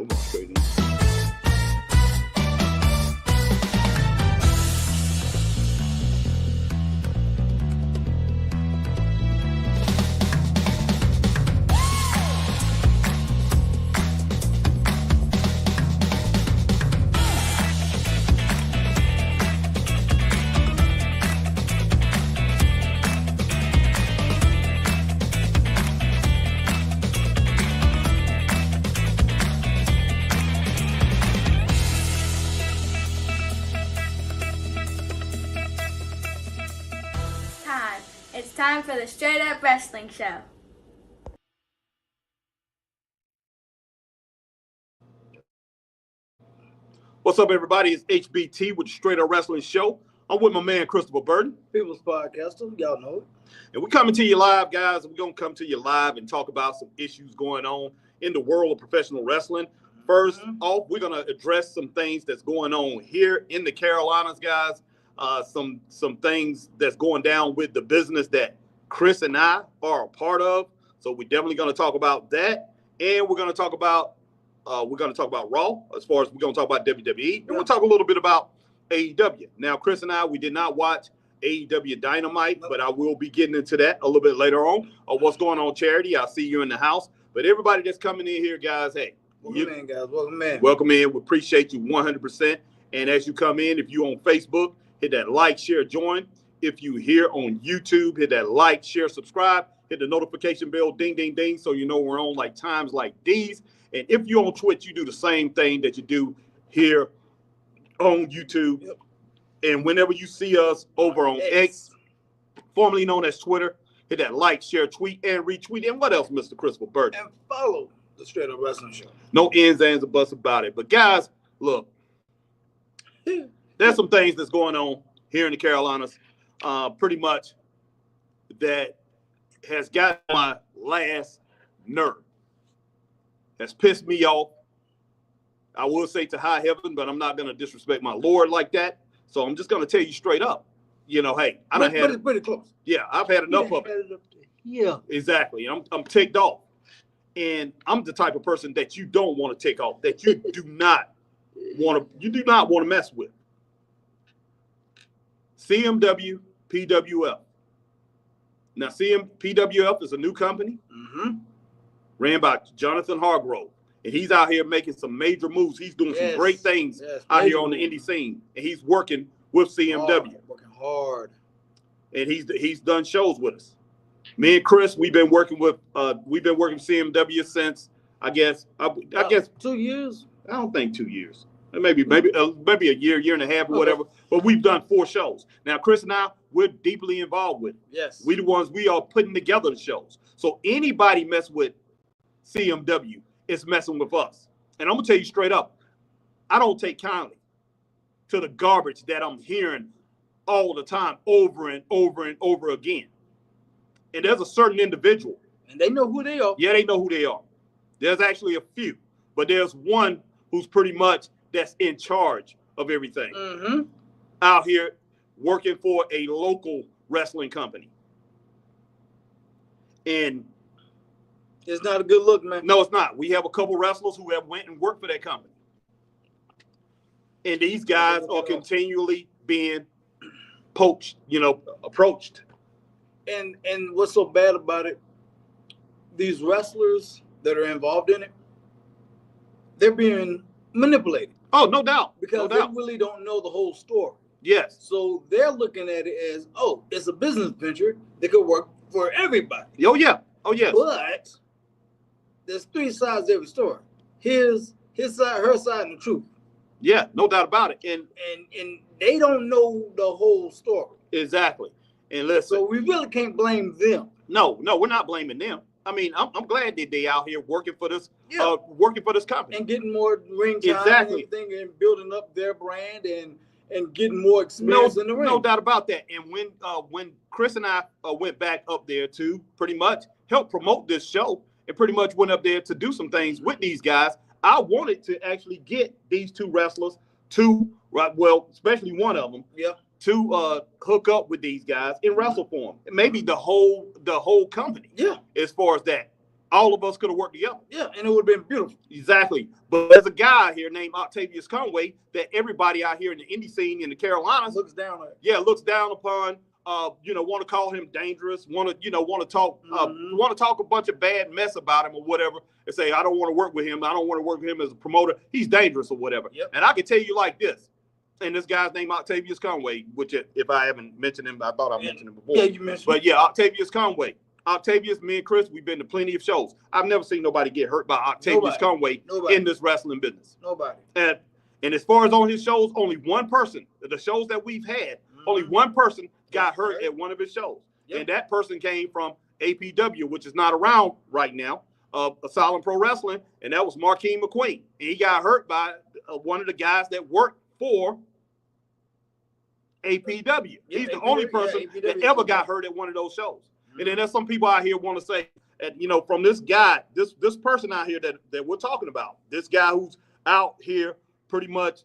we're going straight in. It's time for the Straight Up Wrestling Show. What's up, everybody? It's HBT with the Straight Up Wrestling Show. I'm with my man, Christopher Burton. People's Podcaster, y'all know it. And we're coming to you live, guys. We're going to come to you live and talk about some issues going on in the world of professional wrestling. First off, we're going to address some things that's going on here in the Carolinas, guys. Some things that's going down with the business that Chris and I are a part of. So we're definitely going to talk about that. And we're going to talk about Raw, as far as we're going to talk about WWE. And we'll talk a little bit about AEW. Now, Chris and I, we did not watch AEW Dynamite, but I will be getting into that a little bit later on. What's going on, Charity? I see you in the house. But everybody that's coming in here, guys, hey. Welcome in, guys. Welcome in. Welcome in. We appreciate you 100%. And as you come in, if you're on Facebook, hit that like, share, join. If you here on YouTube, hit that like, share, subscribe. Hit the notification bell, ding, ding, ding, so you know we're on like times like these. And if you're on Twitch, you do the same thing that you do here on YouTube. Yep. And whenever you see us over on X, formerly known as Twitter, hit that like, share, tweet, and retweet. And what else, Mr. Christopher Burton? And follow the Straight Up Wrestling Show. No ends, ands, or buts about it. But guys, look, there's some things that's going on here in the Carolinas, pretty much that has got my last nerve. Has pissed me off. I will say to high heaven, but I'm not going to disrespect my Lord like that. So I'm just going to tell you straight up. You know, hey, but it's pretty close. Yeah, I've had enough of it. Yeah, exactly. I'm ticked off, and I'm the type of person that you don't want to take off. That you do not want to mess with. CMW PWF. Now, PWF is a new company ran by Jonathan Hargrove, and he's out here making some major moves. He's doing some great things out here on the indie scene, and he's working with CMW. Working hard. And he's done shows with us. Me and Chris, we've been working with CMW since I guess 2 years. I don't think 2 years. Maybe a year and a half or whatever. But we've done 4 shows. Now, Chris and I, we're deeply involved with it. Yes. We the ones, we are putting together the shows. So anybody mess with CMW is messing with us. And I'm going to tell you straight up, I don't take kindly to the garbage that I'm hearing all the time, over and over and over again. And there's a certain individual. And they know who they are. Yeah, they know who they are. There's actually a few. But there's one who's pretty much that's in charge of everything out here working for a local wrestling company. And it's not a good look, man. No, it's not. We have a couple wrestlers who have went and worked for that company. And these guys are continually being approached. And what's so bad about it, these wrestlers that are involved in it, they're being manipulated. Oh, no doubt. Because they really don't know the whole story. Yes. So they're looking at it as, it's a business venture that could work for everybody. Oh, yeah. Oh, yes. But there's 3 sides to every story. His side, her side, and the truth. Yeah, no doubt about it. And they don't know the whole story. Exactly. And listen. So we really can't blame them. No, we're not blaming them. I mean, I'm glad that they out here working for this company. And getting more ring time and everything, and building up their brand and getting more experience in the ring. No doubt about that. And when Chris and I went back up there to pretty much help promote this show and pretty much went up there to do some things with these guys, I wanted to actually get these 2 wrestlers especially one of them, to hook up with these guys and wrestle for them. And maybe the whole company. Yeah. As far as that. all of us could have worked together. Yeah, and it would have been beautiful. Exactly. But there's a guy here named Octavius Conway that everybody out here in the indie scene in the Carolinas Looks down on it. Yeah, looks down upon. Want to call him dangerous. Want to talk a bunch of bad mess about him or whatever, and say I don't want to work with him. I don't want to work with him as a promoter. He's dangerous or whatever. Yep. And I can tell you like this. And this guy's name Octavius Conway, which if I haven't mentioned him, I thought I mentioned him before. Yeah, you mentioned. But yeah, Octavius Conway. Octavius, me and Chris, we've been to plenty of shows. I've never seen nobody get hurt by Octavius Conway in this wrestling business. Nobody. And as far as on his shows, only one person, the shows that we've had, only one person got hurt at one of his shows. Yep. And that person came from APW, which is not around right now, Asylum Pro Wrestling, and that was Markeem McQueen. And he got hurt by one of the guys that worked for APW. Yeah, He's the only person that ever got hurt at one of those shows. And then there's some people out here want to say, from this guy, this person out here that we're talking about, this guy who's out here pretty much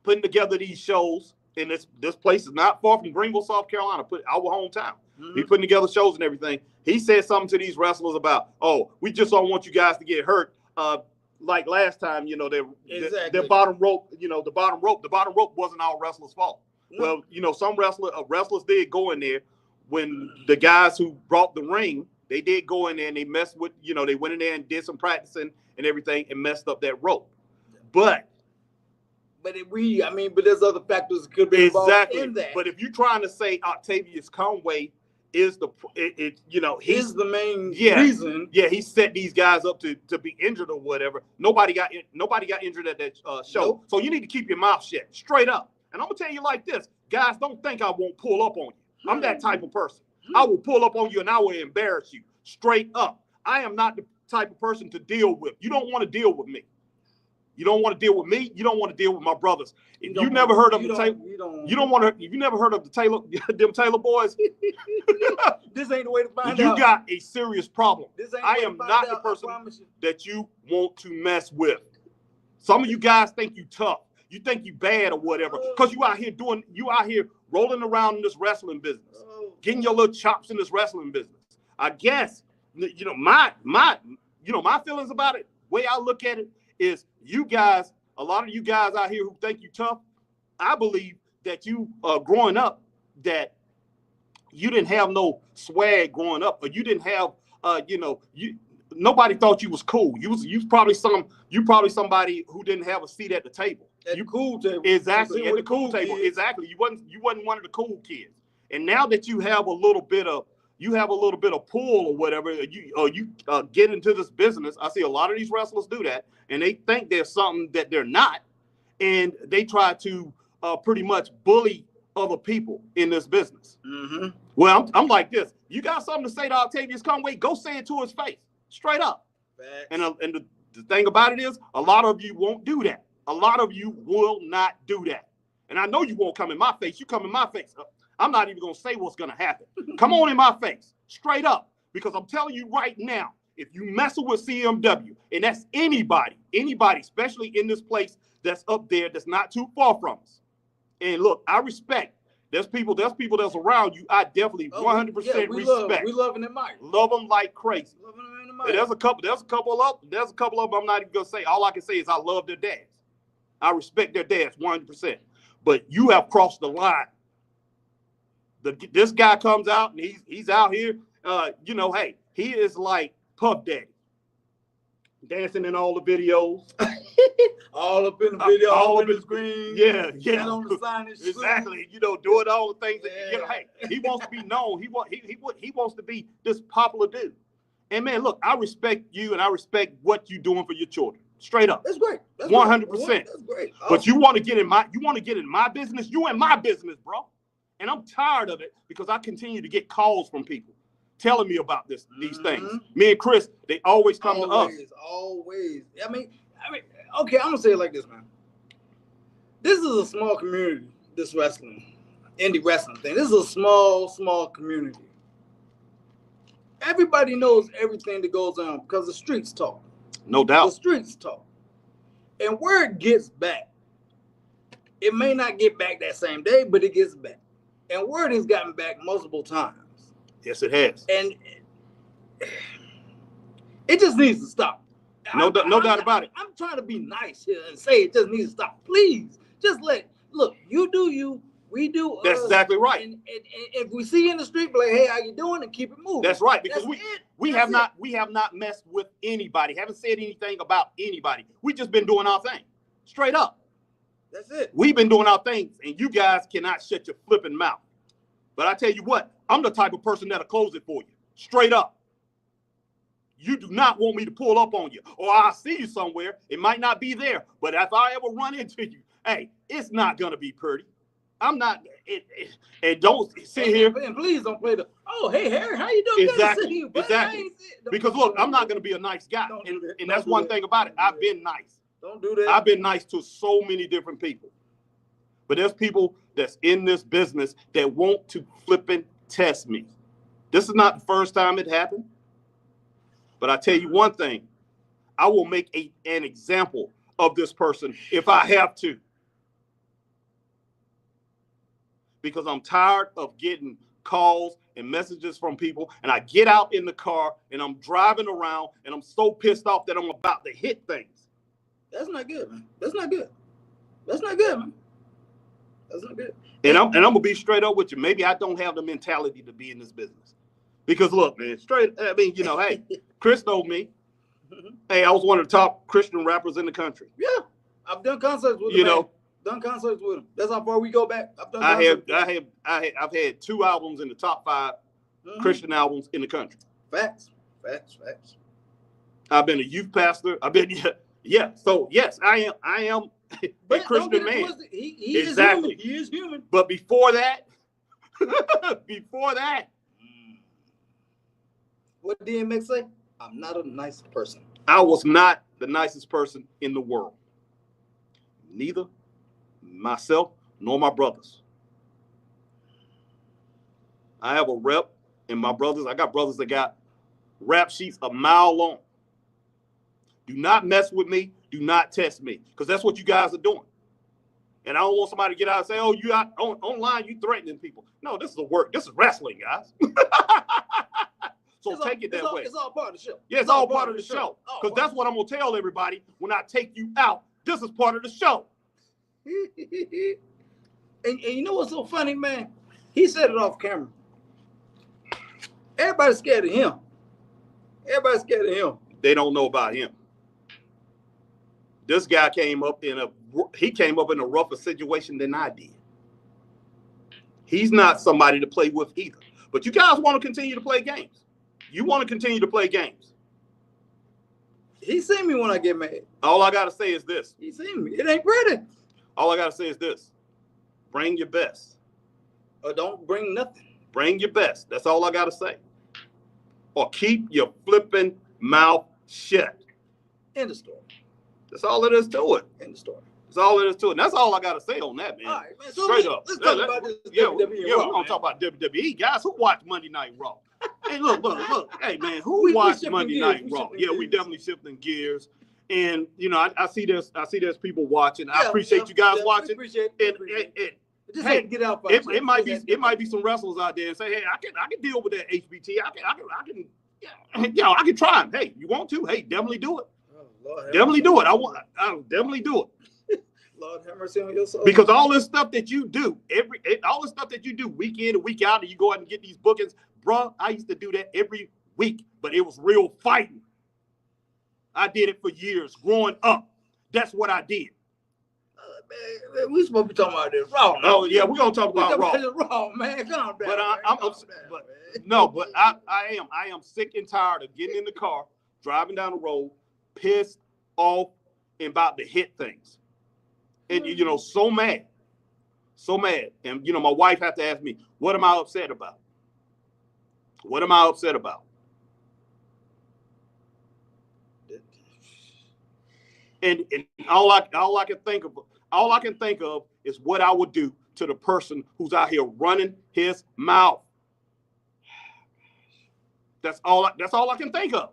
putting together these shows, and this place is not far from Greenville, South Carolina, our hometown. Mm-hmm. He's putting together shows and everything. He said something to these wrestlers about, we just don't want you guys to get hurt. Like last time, their bottom rope, the bottom rope wasn't all wrestlers' fault. No. Well, some wrestlers did go in there when the guys who brought the ring, they did go in there and they messed with, they went in there and did some practicing and everything and messed up that rope. But there's other factors that could be involved in that. But if you're trying to say Octavius Conway is he's the main reason. Yeah, he set these guys up to be injured or whatever. Nobody got injured at that show. Nope. So you need to keep your mouth shut, straight up. And I'm gonna tell you like this, guys, don't think I won't pull up on you. I'm that type of person. I will pull up on you and I will embarrass you, straight up. I am not the type of person to deal with. You don't want to deal with me. You don't want to deal with me. You don't want to deal with my brothers. If you never heard of the Taylor, you don't want to. If you never heard of the Taylor, them Taylor boys, this ain't the way to find out. You got a serious problem. I am not the person that you want to mess with. Some of you guys think you tough. You think you bad or whatever, because you out here rolling around in this wrestling business, getting your little chops in this wrestling business. I guess my feelings about it, way I look at it is you guys, a lot of you guys out here who think you tough, I believe that you growing up, that you didn't have no swag growing up, or you didn't have nobody thought you was cool. You probably somebody who didn't have a seat at the table. At the cool table. Exactly. At the cool table. Kids. Exactly. You wasn't one of the cool kids. And now that you have a little bit of pull or whatever, you get into this business. I see a lot of these wrestlers do that, and they think there's something that they're not, and they try to pretty much bully other people in this business. Mm-hmm. Well, I'm like this. You got something to say to Octavius Conway? Go say it to his face, straight up. Facts. And the thing about it is, a lot of you won't do that. A lot of you will not do that. And I know you won't come in my face. You come in my face. I'm not even going to say what's going to happen. Come on in my face, straight up. Because I'm telling you right now, if you messing with CMW, and that's anybody, especially in this place that's up there that's not too far from us. And look, I respect. There's people that's around you. I definitely 100% respect. We love them like. Love them like crazy. And there's a couple of them I'm not even going to say. All I can say is I love their dads. I respect their dads 100%. But you have crossed the line. This guy comes out and he's out here. Hey, he is like Puff Daddy, dancing in all the videos, all up in the video, all up in the screen. Yeah. On the sign and exactly. Doing all the things that hey, he wants to be known. He wants to be this popular dude. And man, look, I respect you and I respect what you're doing for your children. Straight up. That's great. 100%. That's great. But you want to get in my business? You in my business, bro. And I'm tired of it because I continue to get calls from people telling me about these things. Me and Chris, they always come to us. Always. I mean, okay, I'm gonna say it like this, man. This is a small community, this indie wrestling thing. This is a small community. Everybody knows everything that goes on because the streets talk. No doubt. The streets talk. And word gets back. It may not get back that same day, but it gets back. And word has gotten back multiple times. Yes, it has. And It just needs to stop. No doubt about it. I'm trying to be nice here and say it just needs to stop. Please, just look. You do you. We do. That's exactly right. And if we see you in the street, be like, hey, how you doing? And keep it moving. That's right, because we have not messed with anybody. Haven't said anything about anybody. We just been doing our thing, straight up. That's it. We've been doing our things, and you guys cannot shut your flipping mouth. But I tell you what, I'm the type of person that'll close it for you, straight up. You do not want me to pull up on you, or I'll see you somewhere. It might not be there, but if I ever run into you, hey, it's not gonna be pretty. I'm not. And don't sit here. And please don't play the. Oh, hey Harry, how you doing? Exactly. Exactly. Because look, I'm not gonna be a nice guy, and that's one thing about it. I've been nice. Don't do that. I've been nice to so many different people, but there's people that's in this business that want to flipping test me. This is not the first time it happened. But I tell you one thing, I will make an example of this person if I have to. Because I'm tired of getting calls and messages from people, and I get out in the car and I'm driving around and I'm so pissed off that I'm about to hit things. That's not good, man. That's not good. That's not good, man. That's not good. And I'm gonna be straight up with you. Maybe I don't have the mentality to be in this business. Because look, man, hey, Chris knows me. Hey, I was one of the top Christian rappers in the country. Yeah, I've done concerts with him. Done concerts with him. That's how far we go back. I've had 2 albums in the top 5 Christian albums in the country. Facts. I've been a youth pastor. So yes, I am a Christian man. He exactly. He is human. But before that, what did DMX say? I'm not a nice person. I was not the nicest person in the world. Neither myself nor my brothers. I have a rep, and my brothers, I got brothers that got rap sheets a mile long. Do not mess with me. Do not test me, because that's what you guys are doing. And I don't want somebody to get out and say, oh, you out online, you threatening people. No, this is This is wrestling, guys. So take it that way. It's all part of the show. Yeah, it's all part of the show. Because that's what I'm going to tell everybody when I take you out. This is part of the show. and you know what's so funny, man? He said it off camera. Everybody's scared of him. They don't know about him. This guy came up in a rougher situation than I did. He's not somebody to play with either. But you guys want to continue to play games. You want to continue to play games. He seen me when I get mad. All I got to say is this. He seen me. It ain't pretty. All I got to say is this. Bring your best. Or don't bring nothing. Bring your best. That's all I got to say. Or keep your flipping mouth shut. End of story. That's all it is to it. End of story. That's all it is to it. And that's all I got to say on that, man. All right, man. So straight up. Let's talk about this WWE. We're going to talk about WWE. Guys, who watch Monday Night Raw? Hey, look. Hey, man, who watched Monday Night Raw? Yeah, we definitely shifting gears. And, I see there's people watching. I appreciate you guys watching. Appreciate it. Just had to get out. It might be some wrestlers out there and say, hey, I can deal with that HBT. I can try them. Hey, you want to? Hey, definitely do it. Oh, Lord, definitely do it. I'll definitely do it. Lord have mercy on your soul. Because all this stuff that you do, week in and week out, and you go out and get these bookings, bro. I used to do that every week, but it was real fighting. I did it for years growing up. That's what I did. Man, we supposed to be talking about this Raw. Oh yeah, we're gonna talk about Raw. Raw, man. Calm down. But I am sick and tired of getting in the car, driving down the road, pissed off, and about to hit things. And so mad. And my wife had to ask me, what am I upset about? What am I upset about? And all I can think of is what I would do to the person who's out here running his mouth. That's all I can think of.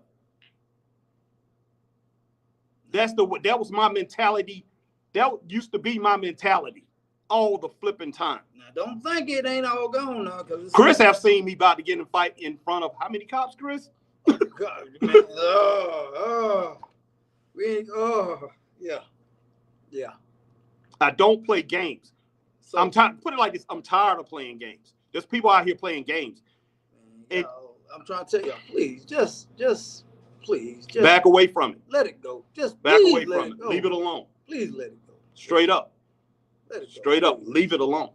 That was my mentality. That used to be my mentality all the flipping time. Now, don't think it ain't all gone now. Chris have seen me about to get in a fight in front of how many cops, Chris? Oh, God, man. Yeah. I don't play games. So, I'm tired. Put it like this: I'm tired of playing games. There's people out here playing games. man, I'm trying to tell y'all, please, please, just back away from it. let it go. Just back please away let from it. go. Leave it alone. Please let it go. Straight up. Let it go. Straight up. Leave it alone.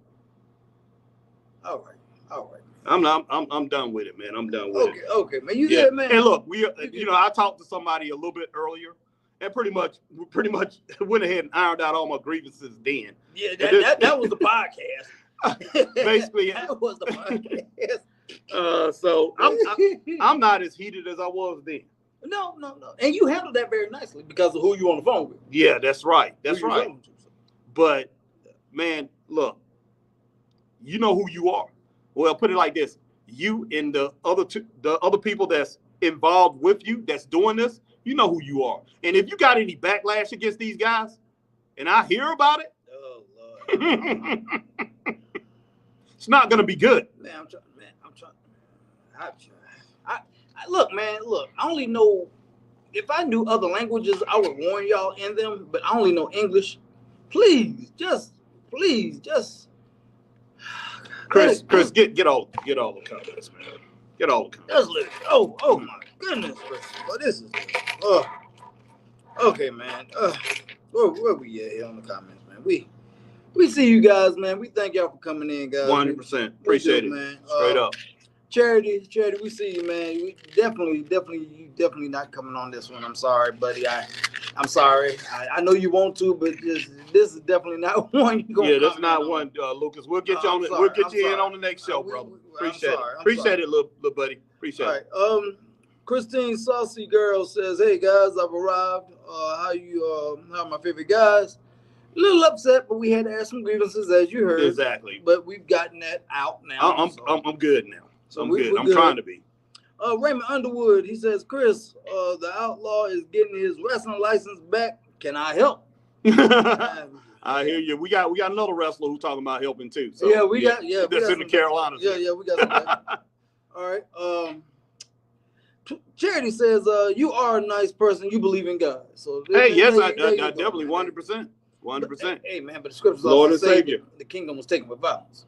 All right. I'm done with it, man. I'm done with it. Okay, man. You good, man? And look, I talked to somebody a little bit earlier, and pretty much went ahead and ironed out all my grievances then. Yeah, that was the podcast. Basically, that was the podcast. So I'm not as heated as I was then. No. And you handled that very nicely because of who you on the phone with. Yeah, that's right. That's right. But man, look, you know who you are. Well, put it like this: you and the other people that's involved with you, that's doing this, you know who you are. And if you got any backlash against these guys, and I hear about it, oh Lord, it's not gonna be good. Man, I'm trying. Look, man. Look, I only know. If I knew other languages, I would warn y'all in them. But I only know English. Please, just. Chris, get all the comments, man. Get all the comments. Just let it go. Oh my goodness, Chris. Well, this is. Okay, man. Where we at here on the comments, man? We see you guys, man. We thank y'all for coming in, guys. 100%. Appreciate it, man. Straight up. Charity, we see you, man. We definitely not coming on this one. I'm sorry, buddy. I'm sorry. I know you want to, but this is definitely not one you're gonna. Yeah, that's not one, Lucas. We'll get you on. We'll get you in on the next show, brother. Appreciate it. Appreciate it, little buddy. Appreciate it. All right. Christine Saucy Girl says, "Hey guys, I've arrived. How are my favorite guys? A little upset, but we had to add some grievances, as you heard. Exactly. But we've gotten that out now. I'm good now. So I'm good. I'm good. trying to be." Raymond Underwood, he says, "Chris, the Outlaw is getting his wrestling license back. Can I help?" I hear you. We got another wrestler who's talking about helping too. So that's in the Carolinas. Yeah, we got some. All right. Charity says, "You are a nice person. You believe in God." So I definitely 100%. 100%. Hey man, but the scriptures Lord and Savior. The kingdom was taken with violence.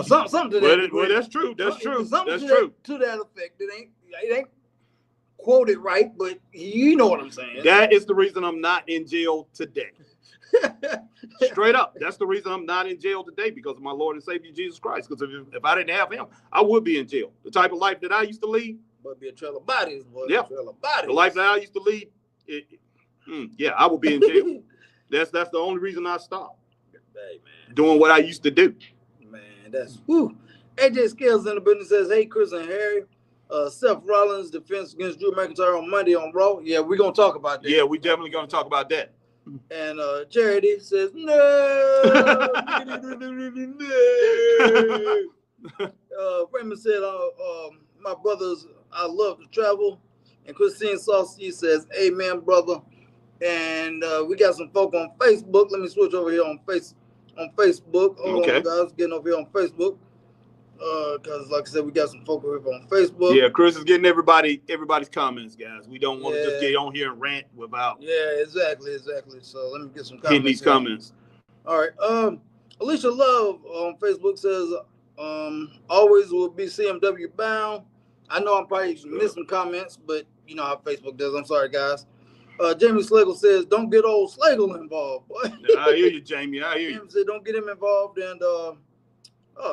Something to that. Well, that's true. That's true. Something to that effect. It ain't quoted right, but you know what I'm saying. That is the reason I'm not in jail today. Straight up. That's the reason I'm not in jail today, because of my Lord and Savior Jesus Christ. Because if I didn't have him, I would be in jail. The type of life that I used to lead. But be a trail of bodies, boy. Yeah. The life that I used to lead, I would be in jail. That's the only reason I stopped. Hey, man. Doing what I used to do. Man, that's woo. AJ Scales in the business says, "Hey, Chris and Harry, Seth Rollins' defense against Drew McIntyre on Monday on Raw." Yeah, we're gonna talk about that. Yeah, we definitely gonna talk about that. And Charity says, "No." Raymond said, "My brothers, I love to travel." And Christine Saucy says, "Amen, brother." And we got some folk on Facebook. Let me switch over here on Facebook. Hold on, guys, getting over here on Facebook. Because like I said, we got some folk over here on Facebook. Yeah, Chris is getting everybody's comments, guys. We don't want to just get on here and rant without. Yeah, exactly. So let me get some comments. Getting these comments. All right. Alicia Love on Facebook says, "Always will be CMW bound." I know I'm probably missing comments, but you know how Facebook does. I'm sorry, guys. Jamie Slagle says, "Don't get old Slagle involved, boy." I hear you, Jamie. I hear you. Jamie said, "Don't get him involved." And oh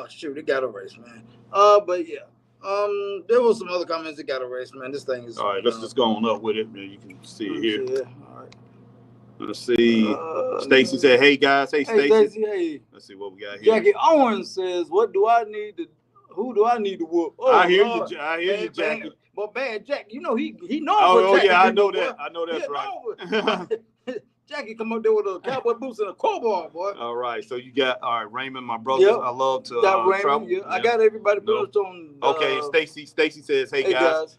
shoot, it got erased, man. But yeah, there was some other comments that got erased, man. This thing is all right. Let's just go on up with it. You can see it here. All right. Let's see. Stacy said, "Hey guys, hey Stacy." Hey. Let's see what we got here. Jackie Owens says, "What do I need to? Who do I need to whoop?" Oh, I hear you. I hear you, Jackie. But man, Jack, you know he knows. Oh yeah, I know that. I know that's right. Jackie come up there with a cowboy boots and a crowbar, boy. All right, so you got Raymond, my brother. Yep. I love to travel. Yeah. I got everybody put on. Okay, Stacy says, "Hey guys,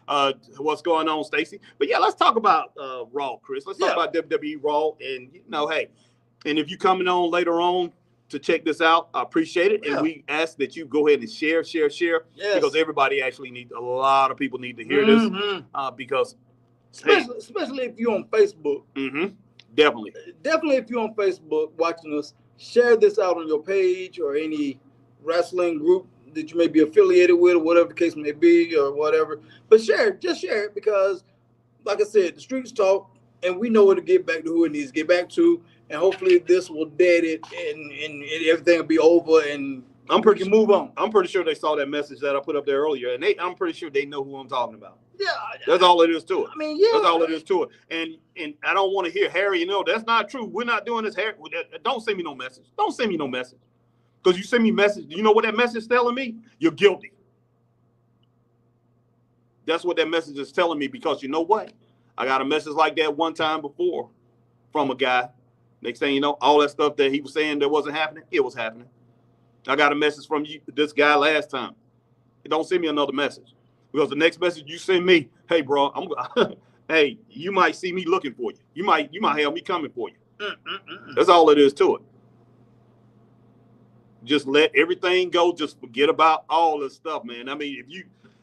what's going on, Stacy?" But yeah, let's talk about Raw, Chris. Let's talk about WWE Raw, and hey, and if you coming on later on to check this out. I appreciate it. And we ask that you go ahead and share. Yes. Because everybody actually needs, a lot of people need to hear this. Because especially if you're on Facebook. Definitely if you're on Facebook watching us, share this out on your page or any wrestling group that you may be affiliated with, or whatever the case may be, or whatever. But just share it, because like I said, the streets talk, and we know where to get back to who it needs to get back to, and hopefully this will dead it, and everything will be over, and we can move on. I'm pretty sure they saw that message that I put up there earlier, and I'm pretty sure they know who I'm talking about. Yeah, that's all it is to it. I mean, yeah, that's all it is to it. And I don't want to hear Harry. That's not true. We're not doing this, Harry. Don't send me no message. Don't send me no message. Because you send me message, you know what that message is telling me? You're guilty. That's what that message is telling me, because you know what? I got a message like that one time before from a guy. Next thing you know, all that stuff that he was saying that wasn't happening, it was happening. I got a message from this guy last time. Don't send me another message, because the next message you send me, hey, bro, hey, you might see me looking for you. You might have me coming for you. That's all it is to it. Just let everything go. Just forget about all this stuff, man. I mean, if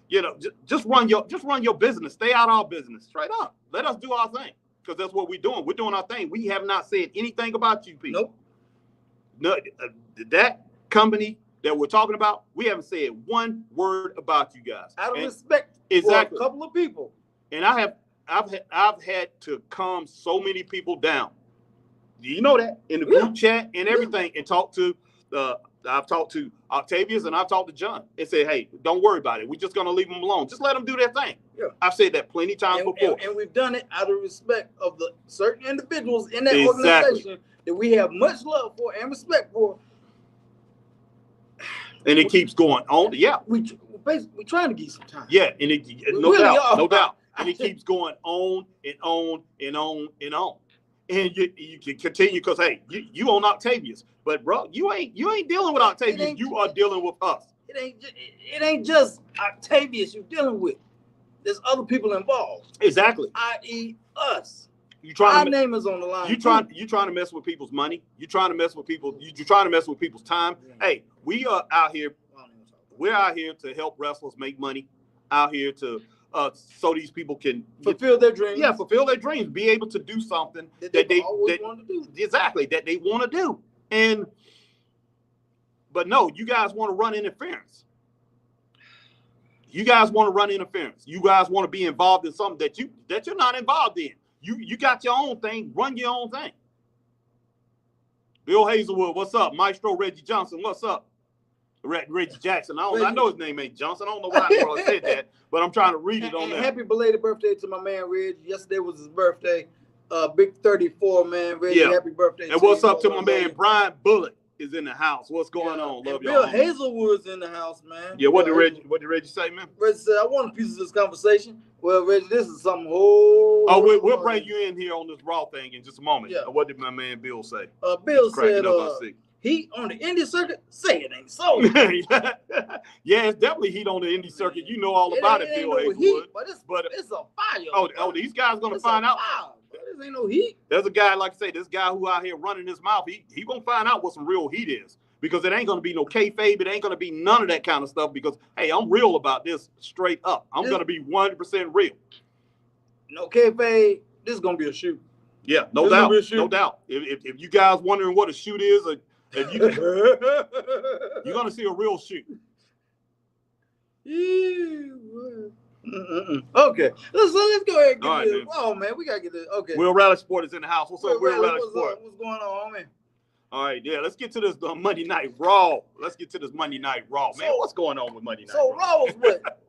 you know, just run your business. Stay out of our business. Straight up. Let us do our thing, because that's what we're doing. We're doing our thing. We have not said anything about you people. Nope. No, that company that we're talking about, we haven't said one word about you guys. Out of respect for a couple of people. And I've had to calm so many people down. Do you know that? In the group chat and everything, and I've talked to Octavius and I've talked to John and said, hey, don't worry about it. We're just going to leave them alone. Just let them do their thing. Yeah. I've said that plenty of times before. And we've done it out of respect of the certain individuals in that organization that we have much love for and respect for. And it keeps going on. Yeah. We're trying to give some time. Yeah. And no doubt. And it keeps going on and on and on and on. And you can continue, because hey, you on Octavius, but bro, you ain't dealing with Octavius. You are dealing with us. It ain't just Octavius you're dealing with. There's other people involved. Exactly. I.e. us. Our name is on the line. You trying to mess with people's money. You trying to mess with people. You're trying to mess with people's time. Yeah. Hey, we are out here. We're out here to help wrestlers make money. Out here to. So these people can fulfill their dreams. Yeah, fulfill their dreams. Be able to do something that they want to do. Exactly, that they want to do. But no, you guys want to run interference. You guys want to run interference. You guys want to be involved in something that you're not involved in. You got your own thing. Run your own thing. Bill Hazelwood, what's up? Maestro Reggie Johnson, what's up? Reggie Jackson. I know his name ain't Johnson. I don't know why I said that, but I'm trying to read it on there. Happy belated birthday to my man Reggie. Yesterday was his birthday. Big 34, man. Reggie, happy birthday. And what's up to my man Brian Bullitt is in the house. What's going on? Love y'all. Bill Hazelwood's in the house, man. Yeah, what did Reggie say, man? Reggie said, I want a piece of this conversation. Well, Reggie, this is something whole. Oh, we'll bring you in here on this Raw thing in just a moment. Yeah. What did my man Bill say? Bill said, heat on the Indy circuit? Say it ain't so. Yeah, it's definitely heat on the Indy circuit. You know all about it, Bill Hazelwood. Heat, but it's a fire. Oh, these guys gonna find out. This ain't no heat. There's a guy, like I say, this guy who out here running his mouth, he gonna find out what some real heat is. Because it ain't gonna be no kayfabe, it ain't gonna be none of that kind of stuff. Because hey, I'm real about this straight up. I'm gonna be 100% real. No kayfabe, this is gonna be a shoot. Yeah, no doubt. No doubt. If you guys wondering what a shoot is, if you you're gonna see a real shoot. Okay, let's go ahead and get this. Oh man, we gotta get this. Okay. Will Rally Sport is in the house. What's up, Will Rally Sport? What's going on, man? All right, yeah, let's get to this Monday Night Raw. Let's get to this Monday Night Raw, man. What's going on with Monday Night Raw? So Raw was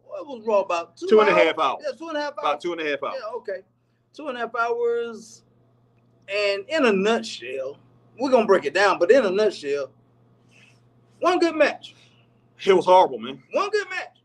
what was Raw about? 2.5 hours. Yeah, 2.5 hours. About 2.5 hours. Yeah, okay. 2.5 hours. And in a nutshell, we're gonna break it down, but in a nutshell, one good match. It was horrible, man. One good match.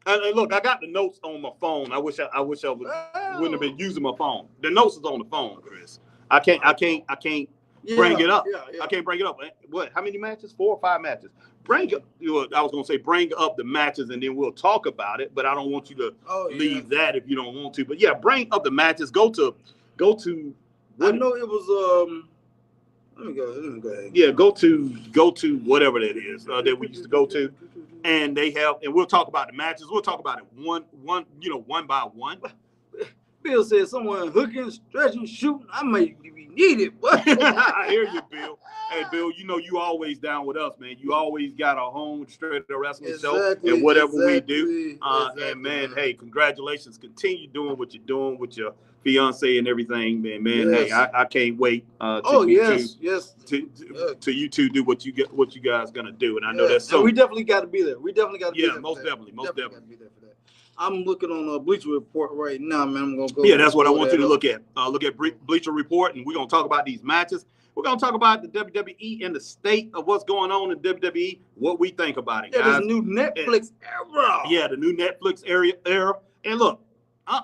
And look, I got the notes on my phone. I wish I wouldn't have been using my phone. The notes is on the phone, Chris. I can't bring it up. Yeah. I can't bring it up. What? How many matches? 4 or 5 matches. Bring up the matches and then we'll talk about it. But I don't want you to leave that if you don't want to. But yeah, bring up the matches. Go to. I know it was. Let Let me go ahead. Yeah, go to whatever that is that we used to go to, and they have, and we'll talk about the matches. We'll talk about it one by one. Bill said someone hooking, stretching, shooting. I might be needed, but I hear you, Bill. Hey, Bill, you know you always down with us, man. You always got our home straight up wrestling show and whatever we do. And man, hey, congratulations. Continue doing what you're doing with your fiance and everything, man. Yes. Hey, I can't wait to you two do what you guys gonna do. And I know that's so. And we definitely got to be there. We definitely got to be there. Yeah, most definitely. Got to be there for that. I'm looking on a Bleacher Report right now, man. I'm gonna go. Yeah, that's what I want you to look at. Look at Bleacher Report, and we're gonna talk about these matches. We're gonna talk about the WWE and the state of what's going on in WWE, what we think about it. Yeah, this new Netflix era. Yeah, the new Netflix era. And look, I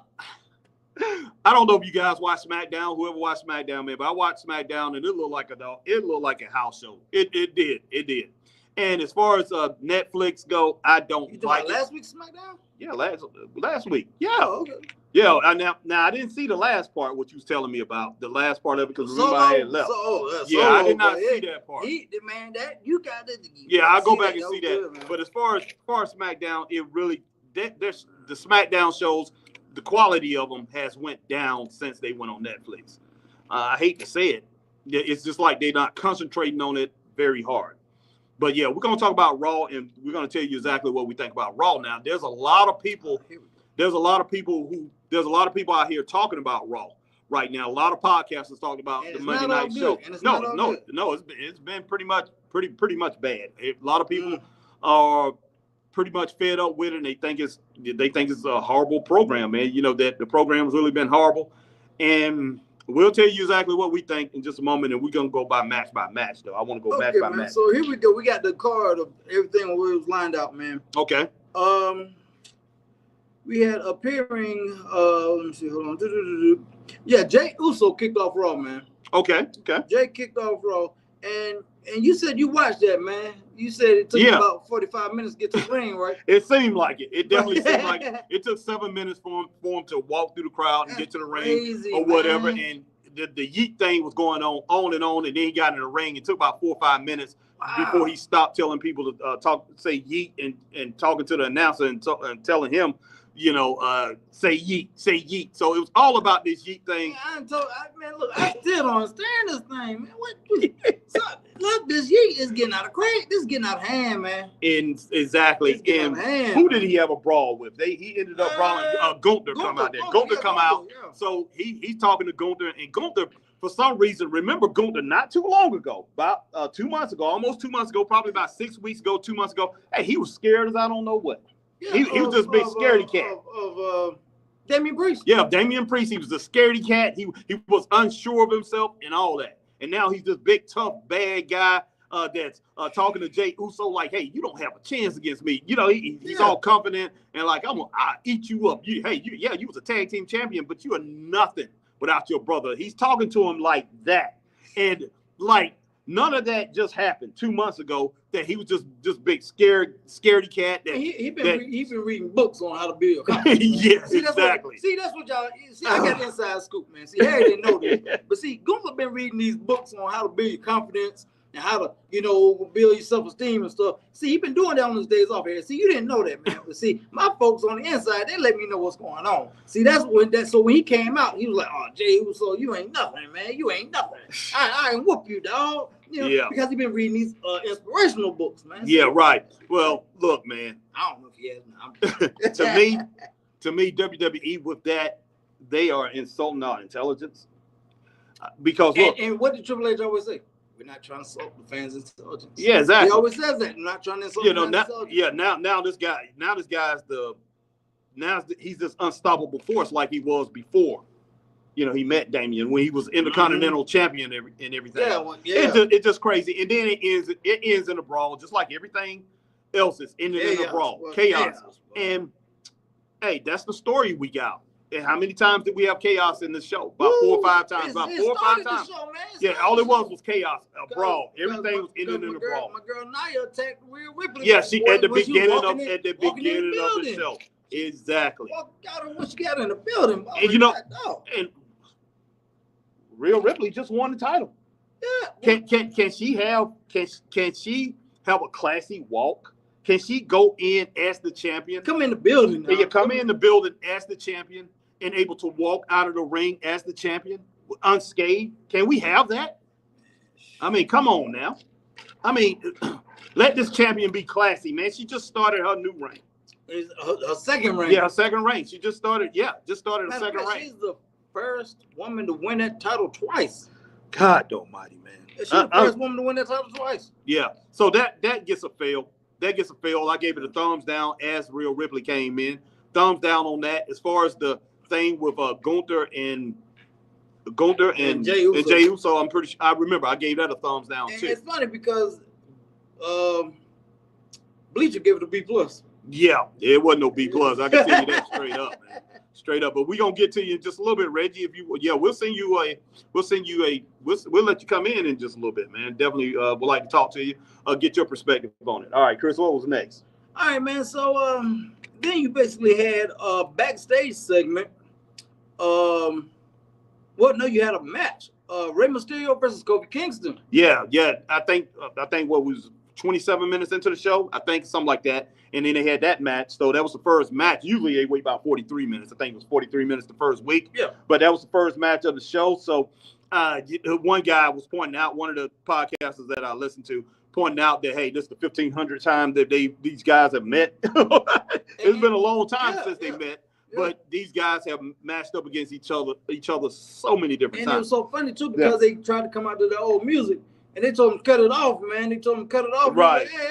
don't know if you guys watch SmackDown, whoever watched SmackDown, man, but I watched SmackDown, and it looked like a house show. It did. And as far as Netflix go, I don't like it. Last week's SmackDown? Yeah, last week. Yeah. Oh, okay. Yeah. Now I didn't see the last part, what you was telling me about. The last part of it, because remember I had left. I did not see that part. Man, that you got it. Yeah, I'll go back and see that. Good, but as far as SmackDown, it really there's the SmackDown shows, the quality of them has went down since they went on Netflix. I hate to say it. It's just like they're not concentrating on it very hard. But yeah, we're gonna talk about Raw, and we're gonna tell you exactly what we think about Raw. Now, there's a lot of people out here talking about Raw right now. A lot of podcasters talking about the Monday night show. No, it's been pretty much bad. A lot of people are pretty much fed up with it, and they think it's a horrible program, man. You know that the program has really been horrible, and we'll tell you exactly what we think in just a moment, and we're going to go by match, though. I want to go match by match. So here we go. We got the card of everything when we was lined out, man. Okay. We had appearing, let me see, hold on. Yeah, Jay Uso kicked off Raw, man. Okay. Jay kicked off Raw, and you said you watched that, man. You said it took about 45 minutes to get to the ring, right? It seemed like it. It definitely seemed like it. It took 7 minutes for him to walk through the crowd and get to the ring or whatever. Man. And the yeet thing was going on, and then he got in the ring. It took about 4 or 5 minutes before he stopped telling people to say yeet and talking to the announcer and telling him, say yeet. So it was all about this yeet thing. Look, I still don't understand this thing, man. Look, this yeet is getting out of crazy. This is getting out of hand, man. Exactly. And who did he have a brawl with? He ended up brawling. Gunther come out there. Gunther come out. Yeah. So he's talking to Gunther, and Gunther, for some reason, remember Gunther not too long ago, about 2 months ago, almost 2 months ago, probably about 6 weeks ago, 2 months ago. Hey, he was scared as I don't know what. Yeah, he was just a big scaredy cat. Of Damian Priest. Yeah, Damian Priest. He was a scaredy cat. He was unsure of himself and all that. And now he's this big, tough, bad guy that's talking to Jay Uso like, hey, you don't have a chance against me. He's all confident and like, I'll eat you up. You was a tag team champion, but you are nothing without your brother. He's talking to him like that. And like, none of that just happened 2 months ago. That he was just big scaredy cat. That he been reading books on how to build confidence. Yes, exactly. That's what y'all see. I got the inside scoop, man. See, Harry didn't know this, but see, Gunther been reading these books on how to build your confidence and how to build your self-esteem and stuff. See, he been doing that on his days off here. See, you didn't know that, man. But see, my folks on the inside, they let me know what's going on. See, so when he came out, he was like, "Oh, Jay Uso, you ain't nothing, man. You ain't nothing. I ain't whoop you, dog." Because he been reading these inspirational books, man. Yeah, right. Well, look, man. I don't know if he has. To me, WWE with that, they are insulting our intelligence. Because look, and what did Triple H always say? We're not trying to insult the fans' intelligence. Yeah, exactly. He always says that. I'm not trying to insult the fans' intelligence. Yeah, now this guy's he's this unstoppable force like he was before. He met Damian when he was Intercontinental Champion and everything. It's just crazy. And then it ends in a brawl, just like everything else is ended in a brawl. Chaos. And hey, that's the story we got. And how many times did we have chaos in this show? About 4 or 5 times. About 4 or 5 times. Yeah, all it was chaos, a brawl. Everything was ended in a brawl. My girl Nia attacked Rhea Ripley. Yeah, she at the beginning of the show. Exactly. When she got in the building. And and Rhea Ripley just won the title. Yeah, Can she have a classy walk? Can she go in as the champion? Come in the building. Can you come in the building as the champion and able to walk out of the ring as the champion unscathed? Can we have that? I mean, come on now. I mean, let this champion be classy, man. She just started her new reign. Her second reign. Yeah, her second reign. She just started. Yeah, just started her second reign. She's the first woman to win that title twice. God almighty, man. She's the first woman to win that title twice. Yeah. So that gets a fail. That gets a fail. I gave it a thumbs down as Rhea Ripley came in. Thumbs down on that. As far as the thing with Gunther and Jey Uso, I'm pretty sure I remember I gave that a thumbs down too. It's funny because Bleacher gave it a B+. Yeah, it wasn't no B+. I can tell you that straight up, man. Straight up. But we're gonna get to you in just a little bit, Reggie. If you we'll let you come in just a little bit, man. Definitely would like to talk to you, get your perspective on it. All right, Chris, what was next? All right, man. So then you basically had a backstage segment. You had a match. Rey Mysterio versus Kofi Kingston. Yeah. I think what was 27 minutes into the show, I think something like that. And then they had that match. So that was the first match. Usually they wait about 43 minutes. I think it was 43 minutes the first week. Yeah. But that was the first match of the show. So one guy was pointing out, one of the podcasters that I listened to, pointing out that, hey, this is the 1,500th time that these guys have met. It's been a long time since they met. Yeah. But these guys have matched up against each other so many different times. And it was so funny, too, because they tried to come out to the old music. And they told him to cut it off, man. They told him to cut it off. Right. Like,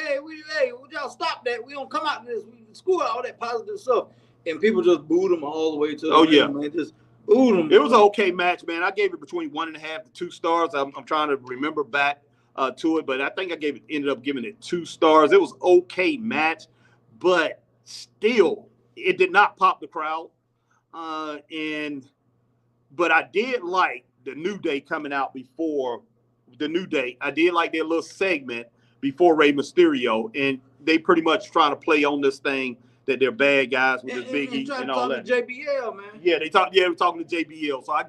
hey, y'all stop that. We don't come out to this. We screw all that positive stuff. And people just booed him all the way to the ring, man. Just booed him. It was an okay match, man. I gave it between 1.5 to 2 stars. I'm trying to remember back to it, but I think ended up giving it 2 stars. It was okay match, but still, it did not pop the crowd. But I did like the New Day coming out before the New Day. I did like their little segment before Rey Mysterio, and they pretty much trying to play on this thing that they're bad guys with this Big E and all that. JBL, man. Yeah, we're talking to JBL. So I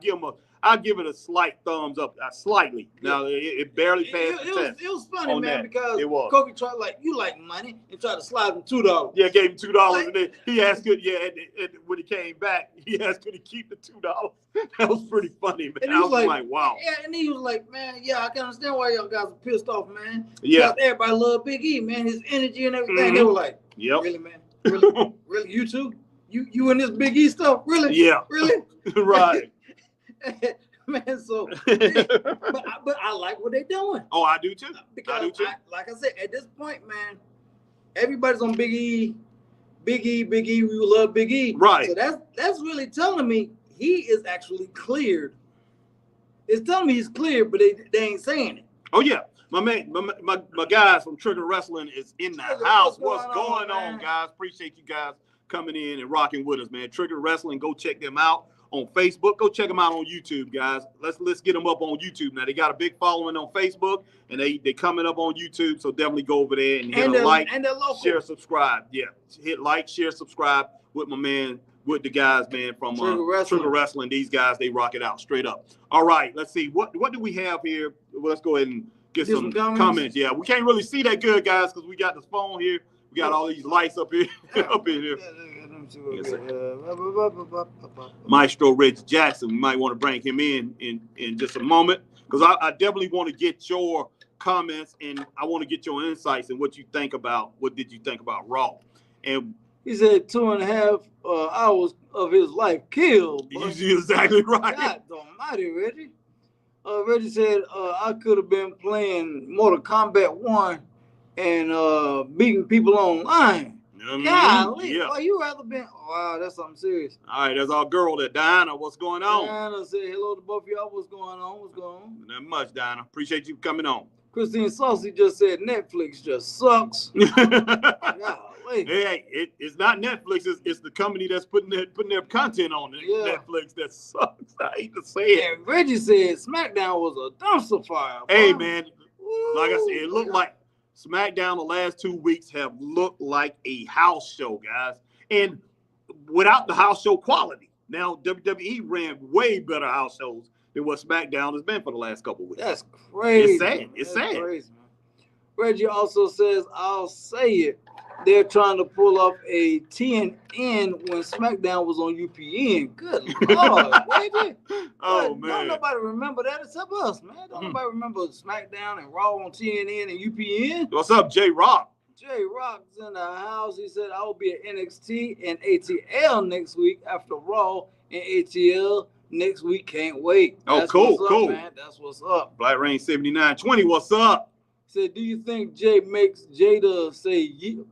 give it a slight thumbs up, slightly. Now it barely passed the test. It was funny, man, because Kofi tried you like money and tried to slide him $2. Yeah, gave him $2, and then he asked when he came back, he asked could he keep the $2. That was pretty funny, man. And I was like, wow. Yeah, and he was like, man, I can understand why y'all guys are pissed off, man. Yeah. Because everybody love Big E, man, his energy and everything. Mm-hmm. They were like, really, man? Really? Really? You too? You and this Big E stuff? Really? Yeah. Really? Right. Man, so but I like what they're doing. Oh, I do too. Because like I said, at this point, man, everybody's on Big E. We love Big E. Right. So that's really telling me he is actually cleared. It's telling me he's cleared, but they ain't saying it. Oh yeah. My guys from Trigger Wrestling is in the house. What's going on, guys? Appreciate you guys coming in and rocking with us, man. Trigger Wrestling, go check them out on Facebook. Go check them out on YouTube, guys. Let's get them up on YouTube now. They got a big following on Facebook, and they coming up on YouTube. So definitely go over there and hit a like, share, subscribe. Yeah, hit like, share, subscribe with my man, with the guys, man, from Trigger Wrestling. These guys, they rock it out straight up. All right, let's see what do we have here. Well, let's go ahead and get some comments. Yeah, we can't really see that good, guys, because we got this phone here. We got all these lights up here, up in here. Yes, Maestro Rich Jackson. We might want to bring him in just a moment, because I definitely want to get your comments, and I want to get your insights and what did you think about Raw. And he said 2.5 hours of his life killed. You're exactly right. God almighty, Reggie. Reggie said I could have been playing Mortal Kombat 1 and beating people online. Golly, yeah. You rather been? Wow, that's something serious. All right, there's our girl there, Diana. What's going on? Diana said hello to both of y'all. What's going on? Not much, Diana. Appreciate you coming on. Christine Saucy just said Netflix just sucks. Hey, it's not Netflix. It's the company that's putting their content on it. Yeah. Netflix that sucks. I hate to say it. And Reggie said SmackDown was a dumpster fire. Hey, man, like I said, it looked like SmackDown the last 2 weeks have looked like a house show, guys, and without the house show quality. Now WWE ran way better house shows than what SmackDown has been for the last couple of weeks. That's crazy. It's sad. It's sad. Crazy, man. Reggie also says, I'll say it. They're trying to pull off a TNN when SmackDown was on UPN. Good Lord, Reggie. Oh, man. man. Don't nobody remember that except us, man. Don't nobody remember SmackDown and Raw on TNN and UPN. What's up, J-Rock? J-Rock's in the house. He said, I will be at NXT and ATL next week after Raw and ATL next week. Can't wait. That's cool, cool. Man. That's what's up. Black Rain 7920, what's up? Said, do you think Jay makes Jada say yeah?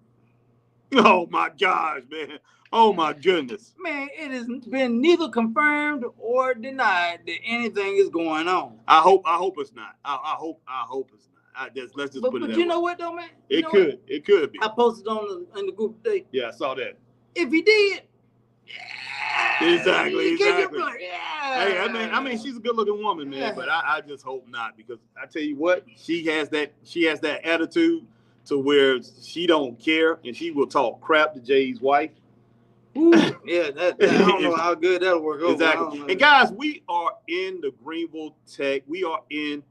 Oh my gosh, man. Oh my goodness. Man, it has been neither confirmed or denied that anything is going on. I hope it's not. I hope it's not. Let's just put it that But you way. know what though, man? It could be. I posted in the group today. Yeah, I saw that. If he did, Exactly. Yeah. Hey, I mean, she's a good-looking woman, man. Yeah. But I just hope not, because I tell you what, she has that attitude to where she don't care, and she will talk crap to Jay's wife. Ooh, yeah, I don't know how good that'll work over. Exactly. And guys, we are in the Greenville Tech. We are in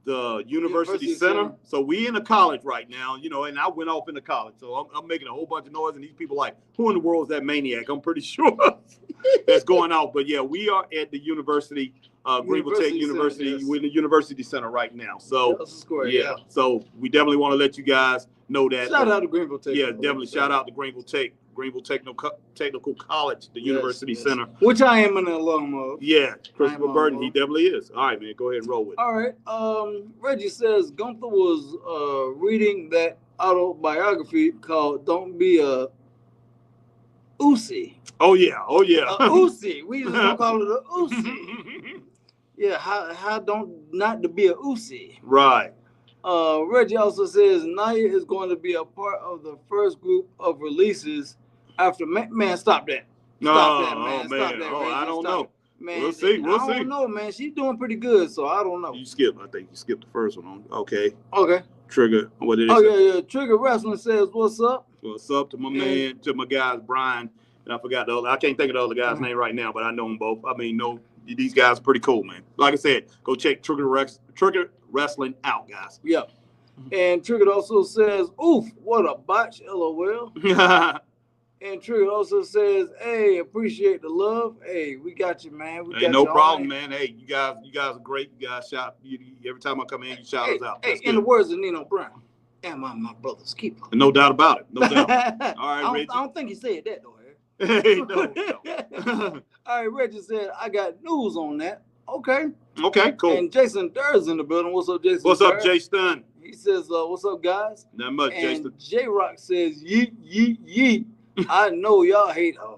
the University Center. So we in a college right now, and I went off into college. So I'm making a whole bunch of noise, and these people like, who in the world is that maniac? I'm pretty sure that's going out. But yeah, we are at the University, Greenville Tech University. Yes. We're in the University Center right now. So yeah. So we definitely want to let you guys know that. Shout out to Greenville Tech. Yeah, definitely shout out to Greenville Tech. Greenville Technical College, the University Center. Which I am an alum of. Yeah, Christopher Burton, he definitely is. All right, man, go ahead and roll with it. All right. Reggie says Gunther was reading that autobiography called Don't Be a Uzi. Oh, yeah. A Uzi. We just gonna call it a Uzi. Yeah, how not to be a Uzi. Right. Reggie also says Nia is going to be a part of the first group of releases after man. Stop that! Stop that, man! Oh, man. Stop that, Reggie. I don't know. Man, we'll see. I don't know, man. She's doing pretty good, so I don't know. I think you skipped the first one. Okay. Trigger. What did it say? Yeah. Trigger Wrestling says, "What's up?" What's up to my man, to my guys, Brian, and I forgot the other. I can't think of the other guy's name right now, but I know them both. I mean, these guys are pretty cool, man. Like I said, go check Trigger Wrestling out, guys. Yeah. And Trigger also says, oof, what a botch, LOL. And Trigger also says, hey, appreciate the love. Hey, we got you, man. Hey, no problem, man. Hey, you guys are great. You guys shout. Every time I come in, you shout us out. Hey, in the words of Nino Brown, am I my brother's keeper? No doubt about it. No doubt. All right, Reggie. I don't think he said that, though. Hey, no. All right, Reggie said, I got news on that. Okay, cool. And Jason Durr's in the building. What's up, Jason? What's up, Jay Stun? He says, what's up, guys? Not much, Jason. And J-Rock says, yeet, yeet, yeet. I know y'all hate her.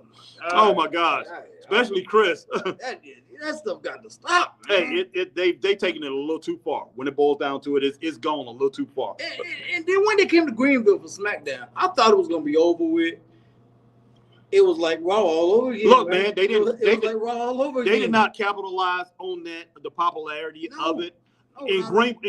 Oh, my gosh. Especially Chris. That stuff got to stop, man. Hey, they taking it a little too far. When it boils down to it, it's gone a little too far. And then when they came to Greenville for SmackDown, I thought it was going to be over with. It was like Raw all over again. Look, man, they didn't. It was like Raw all over again. They did not capitalize on the popularity of it. In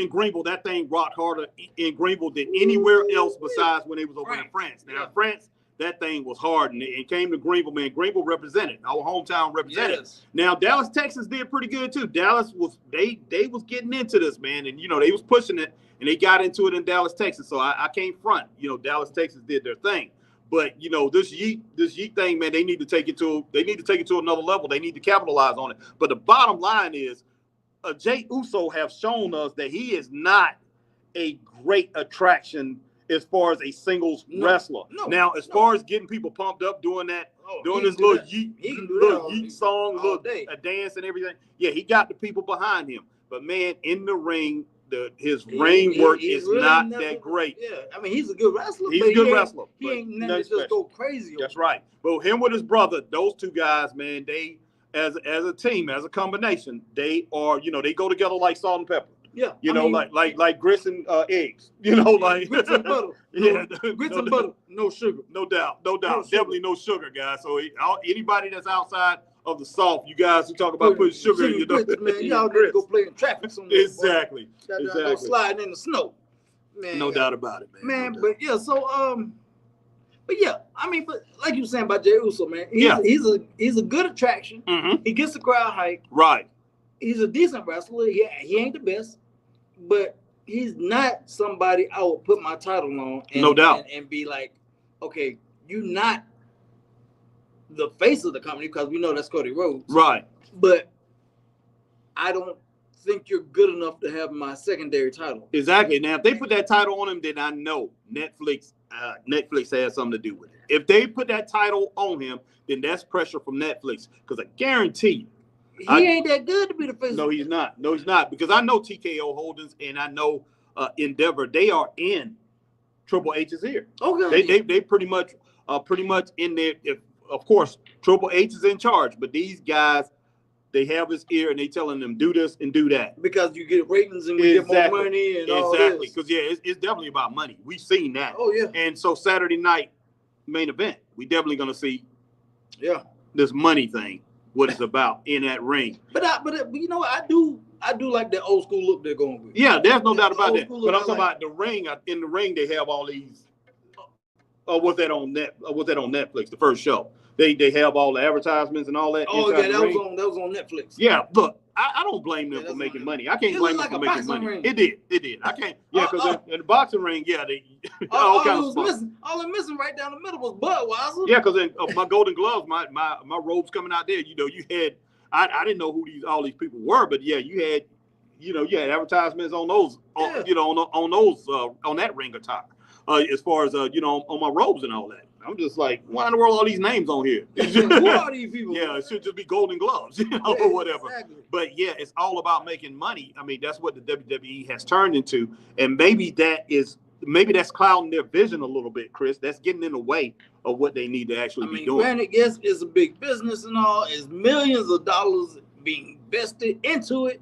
Greenville, that thing rocked harder in Greenville than anywhere else besides when they was over in France. Now, in France, that thing was hard, and it came to Greenville, man. Greenville represented, our hometown represented. Yes. Now, Dallas, Texas did pretty good too. Dallas was they was getting into this, man, and they was pushing it, and they got into it in Dallas, Texas. So I can't front. Dallas, Texas did their thing. But this Yeet thing, man, they need to take it to another level. They need to capitalize on it. But the bottom line is, Jey Uso have shown us that he is not a great attraction as far as a singles wrestler. Now, as far as getting people pumped up, doing this little Yeet song, a dance and everything, yeah, he got the people behind him. But man, in the ring, his ring work is really not that great. Yeah, I mean, he's a good wrestler. He's a good wrestler. He ain't nothing to just go crazy. That's right. But him with his brother, those two guys, man, they as a team, as a combination, they are, they go together like salt and pepper. Yeah, like grits and eggs. Like grits and butter. Grits and butter, no sugar. No doubt. Definitely no sugar, guys. So anybody that's outside of the South, you guys who talk about putting sugar in your grits, man, y'all need to go play in traffic somewhere. Exactly. Go sliding in the snow. Man, no doubt about it, man. But yeah, so but yeah, I mean, but like you were saying about Jey Uso, man, he's a good attraction. Mm-hmm. He gets the crowd hype. Right. he's a decent wrestler. He ain't the best, but he's not somebody I would put my title on. And, no doubt. And be like, okay, you're not the face of the company because we know that's Cody Rhodes. Right. But I don't think you're good enough to have my secondary title. Exactly. Now, if they put that title on him, then I know Netflix has something to do with it. If they put that title on him, then that's pressure from Netflix. Because I guarantee you, he ain't that good to be the face. No, he's not. No, he's not. Because I know TKO Holdings and I know Endeavor. They are in Triple H's ear. Okay. They pretty much in there. Of course, Triple H is in charge, but these guys, they have his ear and they telling them do this and do that. Because you get ratings and we get more money and all this. Exactly. Because, yeah, it's definitely about money. We've seen that. Oh, yeah. And so Saturday night main event, we definitely going to see this money thing, what it's about in that ring. But you know what? I do like that old school look they're going with. Yeah, there's no doubt about that. But I'm talking about the ring. In the ring, they have all these. Was that on Netflix? The first show. They have all the advertisements and all that. Oh yeah, that was on Netflix. Yeah, look, I don't blame them for making money. I can't blame them for making money. Ring. It did. I can't. Yeah, because in the boxing ring, yeah, they all they're missing right down the middle was Budweiser. Yeah, because in my Golden Gloves, my robes coming out there, you had. I didn't know who all these people were, but yeah, you had advertisements on those, on that ring attire. As far as on my robes and all that. I'm just like, why in the world are all these names on here? Who are these people? Yeah, it should just be Golden Gloves, or whatever. Exactly. But yeah, it's all about making money. I mean, that's what the WWE has turned into, and maybe that's clouding their vision a little bit, Chris. That's getting in the way of what they need to actually be doing. Granted, yes, it's a big business and all. It's millions of dollars being invested into it.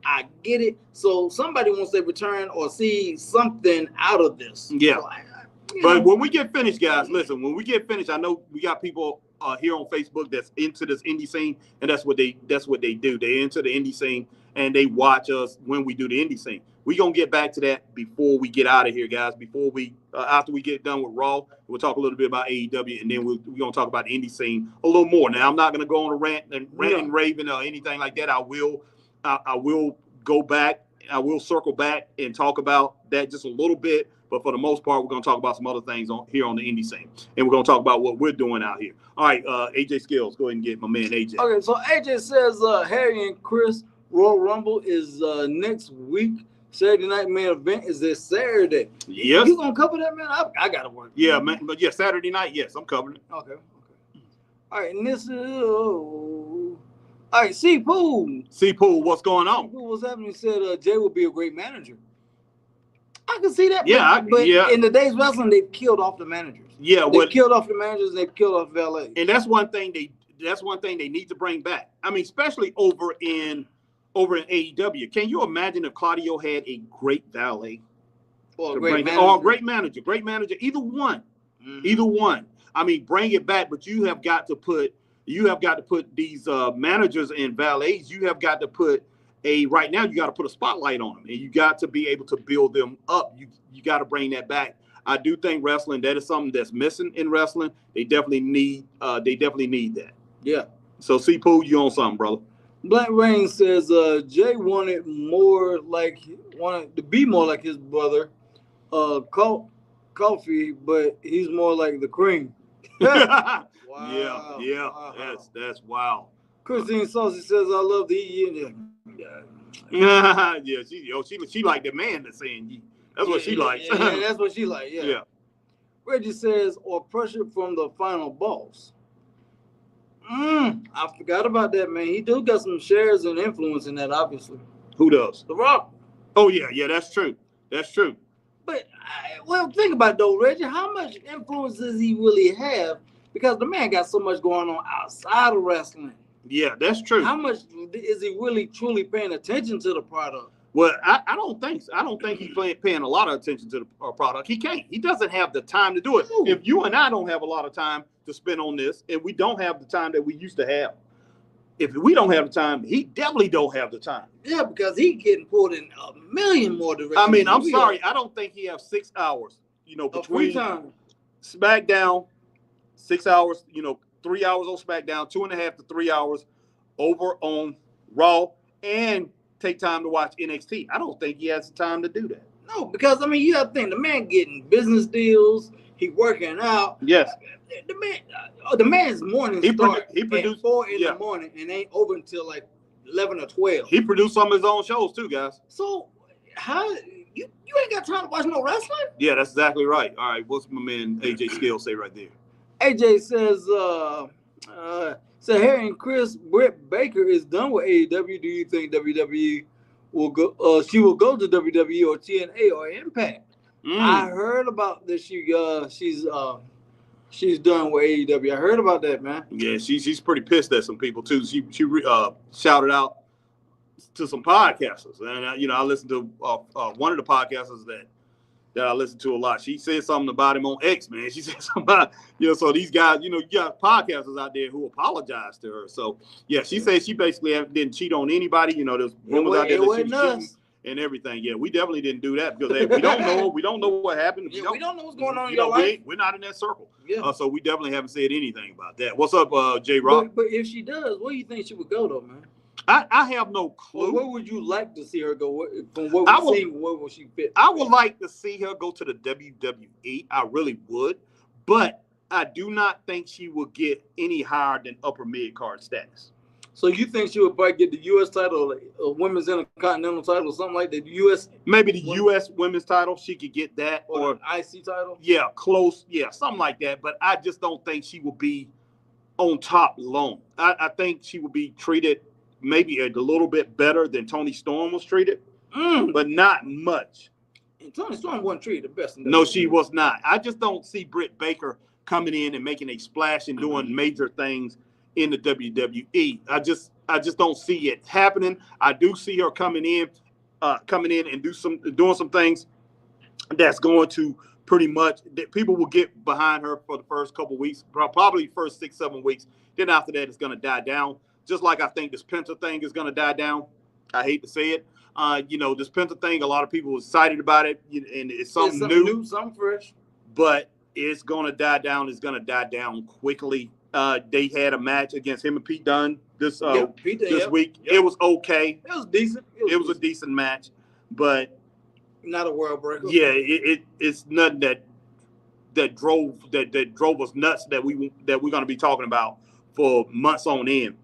I get it. So somebody wants their return or see something out of this. Yeah. So But when we get finished, guys, listen, when we get finished, I know we got people here on Facebook that's into this indie scene, and that's what they do. They into the indie scene and they watch us when we do the indie scene. We're gonna get back to that before we get out of here, guys. Before we after we get done with Raw, we'll talk a little bit about AEW, and then we're gonna talk about the indie scene a little more. Now, I'm not gonna go on a rant and raving or anything like that. I will go back. I will circle back and talk about that just a little bit. But for the most part, we're going to talk about some other things here on the indie scene. And we're going to talk about what we're doing out here. All right, AJ Skills, go ahead and get my man AJ. Okay, so AJ says Harry and Chris Royal Rumble is next week. Saturday night main event is this Saturday. Yes. You going to cover that, man? I got to work. Yeah, man. But yeah, Saturday night, yes, I'm covering it. Okay. All right, and this is... all right, C-Pool. C-Pool, what's going on? C-Pool was happening. He said Jay would be a great manager. I can see that. Yeah, but in today's wrestling, they've killed off the managers. Yeah, they've killed off the managers. And they've killed off valet. And that's one thing they need to bring back. I mean, especially over in AEW. Can you imagine if Claudio had a great valet or a great manager? Great manager, either one. Mm-hmm. Either one. I mean, bring it back, but you have got to put these managers and valets. You have got to put right now you got to put a spotlight on them, and you got to be able to build them up. You got to bring that back. I do think wrestling, that is something that's missing in wrestling. They definitely need that. Yeah. So C-Pool, you on something, brother. Black Rain says Jay wanted to be more like his brother, Coffee, but he's more like the Cream. Wow. Yeah. Wow. That's wild. Christine Saucy says I love the E. Yeah, she like the man that's saying ye. That's what she likes. Yeah, that's what she like. Yeah. Reggie says, or pressure from the final boss. I forgot about that, man. He do got some shares and influence in that, obviously. Who does? The Rock. Oh yeah, that's true. That's true. But think about it though, Reggie. How much influence does he really have? Because the man got so much going on outside of wrestling. Yeah, that's true. How much is he really truly paying attention to the product? Well, I don't think so. I don't think he's paying a lot of attention to the product. He can't. He doesn't have the time to do it. Ooh. If you and I don't have a lot of time to spend on this, and we don't have the time that we used to have, if we don't have the time, he definitely don't have the time. Yeah, because he's getting pulled in a million more directions. I mean, I'm sorry. I don't think he has 6 hours, between SmackDown, 6 hours, 3 hours on SmackDown, 2.5 to 3 hours over on Raw, and take time to watch NXT. I don't think he has the time to do that. No, because I mean, you got to think the man getting business deals. He working out. Yes. The man's morning start he produced at 4 in the morning and ain't over until like 11 or 12. He produced some of his own shows too, guys. So how you ain't got time to watch no wrestling? Yeah, that's exactly right. All right, what's my man AJ Skills say right there? AJ says, so Harry and Chris, Britt Baker is done with AEW. Do you think WWE will go? She will go to WWE or TNA or Impact? I heard about this. She's done with AEW. I heard about that, man. Yeah, she's pretty pissed at some people too. She shouted out to some podcasters, and I listened to one of the podcasters that I listen to a lot. She said something about him on X, man. She said something about, so these guys, you got podcasters out there who apologize to her. So, yeah, she said she basically didn't cheat on anybody. There's rumors out there that she was cheating and everything. Yeah, we definitely didn't do that because we don't know. We don't know what happened. Yeah, we don't know what's going on in your life. We're not in that circle. Yeah. So we definitely haven't said anything about that. What's up, J-Rock? But if she does, where do you think she would go, though, man? I have no clue. Where would you like to see her go? From what we've seen, where will she fit? I would like to see her go to the WWE. I really would. But I do not think she will get any higher than upper mid-card status. So you think she would probably get the U.S. title, or Women's Intercontinental title, or something like that? Maybe the U.S. Women's title, she could get that. Or an IC title? Yeah, close. Yeah, something like that. But I just don't think she will be on top long. I think she will be treated maybe a little bit better than Toni Storm was treated, but not much. And Toni Storm wasn't treated the best. No, she was not. I just don't see Britt Baker coming in and making a splash and doing major things in the WWE. I just don't see it happening. I do see her coming in and doing some things that's going to pretty much that people will get behind her for the first couple weeks, probably first 6-7 weeks. Then after that, it's going to die down. Just like I think this Penta thing is going to die down. I hate to say it. This Penta thing, a lot of people were excited about it, and it's something new, something fresh. But it's going to die down. It's going to die down quickly. They had a match against him and Pete Dunne this week. Yep. It was okay. It was decent. It was a decent match, but not a world breaker. Yeah, it's nothing that drove us nuts that we're going to be talking about for months on end.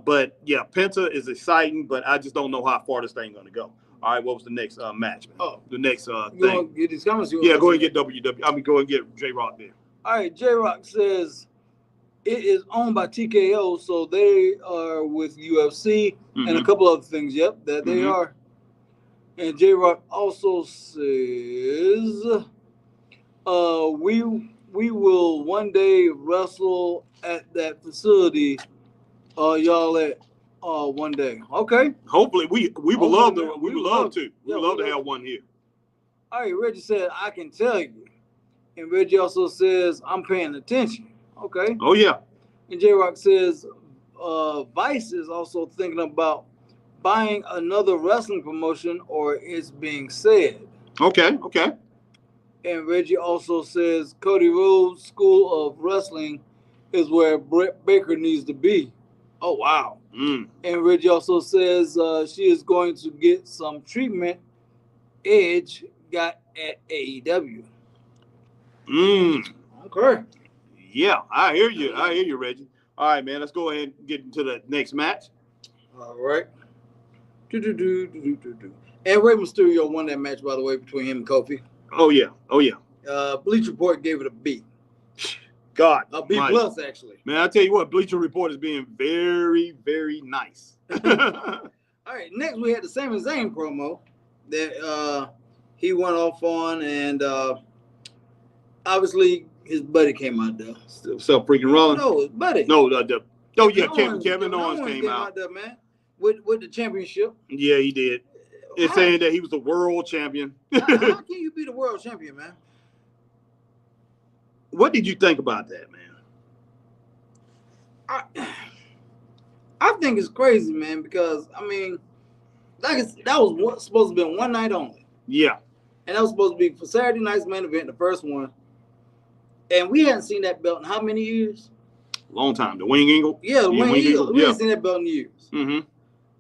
But yeah, Penta is exciting, but I just don't know how far this thing's going to go. All right, what was the next match, man? Oh, the next thing. Get these comments. Yeah, go ahead and get WWE. Go ahead and get J-Rock there. All right, J-Rock says it is owned by TKO, so they are with UFC and a couple other things. Yep, that they are. And J-Rock also says, we will one day wrestle at that facility. Y'all at one day. Okay. Hopefully we would love to. We would love to. We would love to have one here. All right, Reggie said, I can tell you. And Reggie also says, I'm paying attention. Okay. Oh yeah. And J-Rock says, Vice is also thinking about buying another wrestling promotion, or it's being said. Okay. And Reggie also says Cody Rhodes School of Wrestling is where Britt Baker needs to be. Oh, wow. And Reggie also says she is going to get some treatment Edge got at AEW. Okay. Yeah, I hear you, Reggie. All right, man, let's go ahead and get into the next match. All right. And Rey Mysterio won that match, by the way, between him and Kofi. Oh, yeah. Bleacher Report gave it a B. God. A B plus, actually. Man, I tell you what, Bleacher Report is being very, very nice. All right, next we had the Sami Zayn promo that he went off on, and obviously his buddy came out there. So freaking Rollins? No, his buddy. No, Kevin Owens came out there, man, with the championship. Yeah, he did. It's saying that he was the world champion. How can you be the world champion, man? What did you think about that, man? I think it's crazy, man, because, I mean, that was supposed to be one night only. Yeah. And that was supposed to be for Saturday night's main event, the first one. And we hadn't seen that belt in how many years? Long time. The Wing Eagle? Yeah, the Wing Eagle. We hadn't seen that belt in years. Mm-hmm.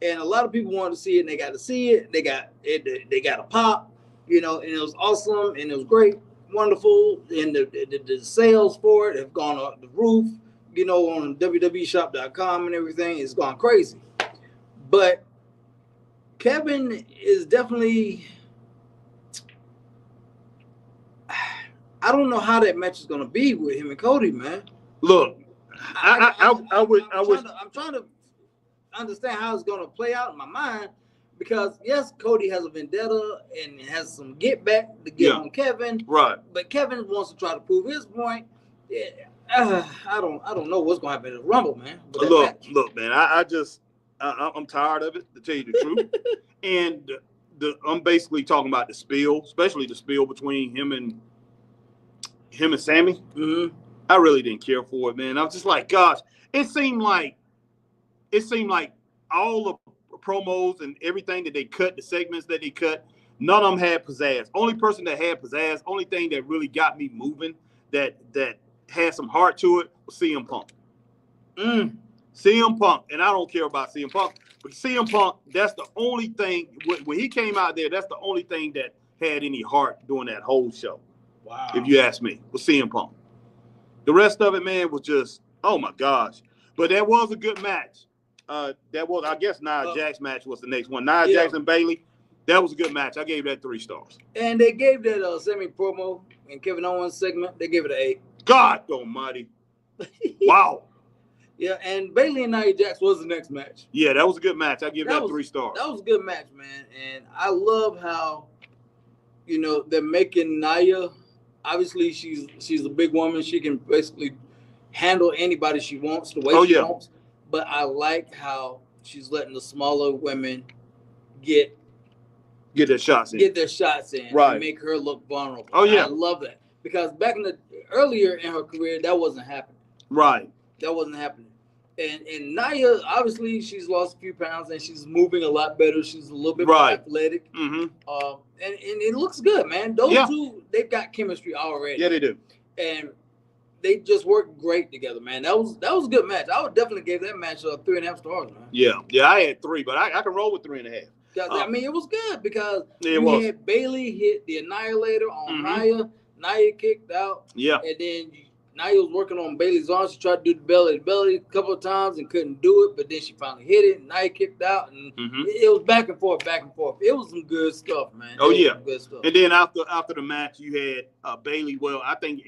And a lot of people wanted to see it, and they got to see it. They got it. They got a pop, you know, and it was awesome, and it was great, wonderful. And the sales for it have gone off the roof, you know, on WWEshop.com and everything. It's gone crazy. But Kevin is definitely. I don't know how that match is going to be with him and Cody, man. Look, I'm trying to understand how it's going to play out in my mind, because yes, Cody has a vendetta and has some get back to get on Kevin, right? But Kevin wants to try to prove his point. Yeah, I don't know what's going to happen in the Rumble, man. Look, man, I'm tired of it, to tell you the truth. And I'm basically talking about the spill, especially the spill between him and Sammy. Mm-hmm. I really didn't care for it, man. I was just like, gosh, it seemed like all the promos and everything that they cut, the segments that they cut, none of them had pizzazz. Only person that had pizzazz, only thing that really got me moving, that had some heart to it, was CM Punk. CM Punk, and I don't care about CM Punk, but CM Punk, that's the only thing, when he came out there, that's the only thing that had any heart during that whole show. Wow. If you ask me, was CM Punk. The rest of it, man, was just, oh my gosh. But that was a good match. That was, I guess, Nia Jax's match was the next one. Nia Jax and Bayley, that was a good match. I gave that 3 stars. And they gave that Sammy promo and Kevin Owens segment, they gave it an 8. God almighty. Wow. Yeah, and Bayley and Nia Jax was the next match. Yeah, that was a good match. I give that 3 stars. That was a good match, man. And I love how, you know, they're making Nia. Obviously, she's a big woman. She can basically handle anybody she wants the way she wants. But I like how she's letting the smaller women get their shots in. Right. And make her look vulnerable. Oh, yeah. I love that. Because back earlier in her career, that wasn't happening. Right. That wasn't happening. And Nia, obviously, she's lost a few pounds and she's moving a lot better. She's a little bit more athletic. Mm-hmm. And it looks good, man. Those two, they've got chemistry already. Yeah, they do. And they just work great together, man. That was a good match. I would definitely give that match 3.5 stars, man. Yeah, I had 3, but I can roll with 3.5. I mean, it was good because we had Bayley hit the Annihilator on Nia. Nia kicked out. Yeah. And then Nia was working on Bayley's arm. She tried to do the belly to belly a couple of times and couldn't do it, but then she finally hit it. Nia kicked out, and it was back and forth. It was some good stuff, man. Good stuff. And then after the match, you had Bayley. Well, I think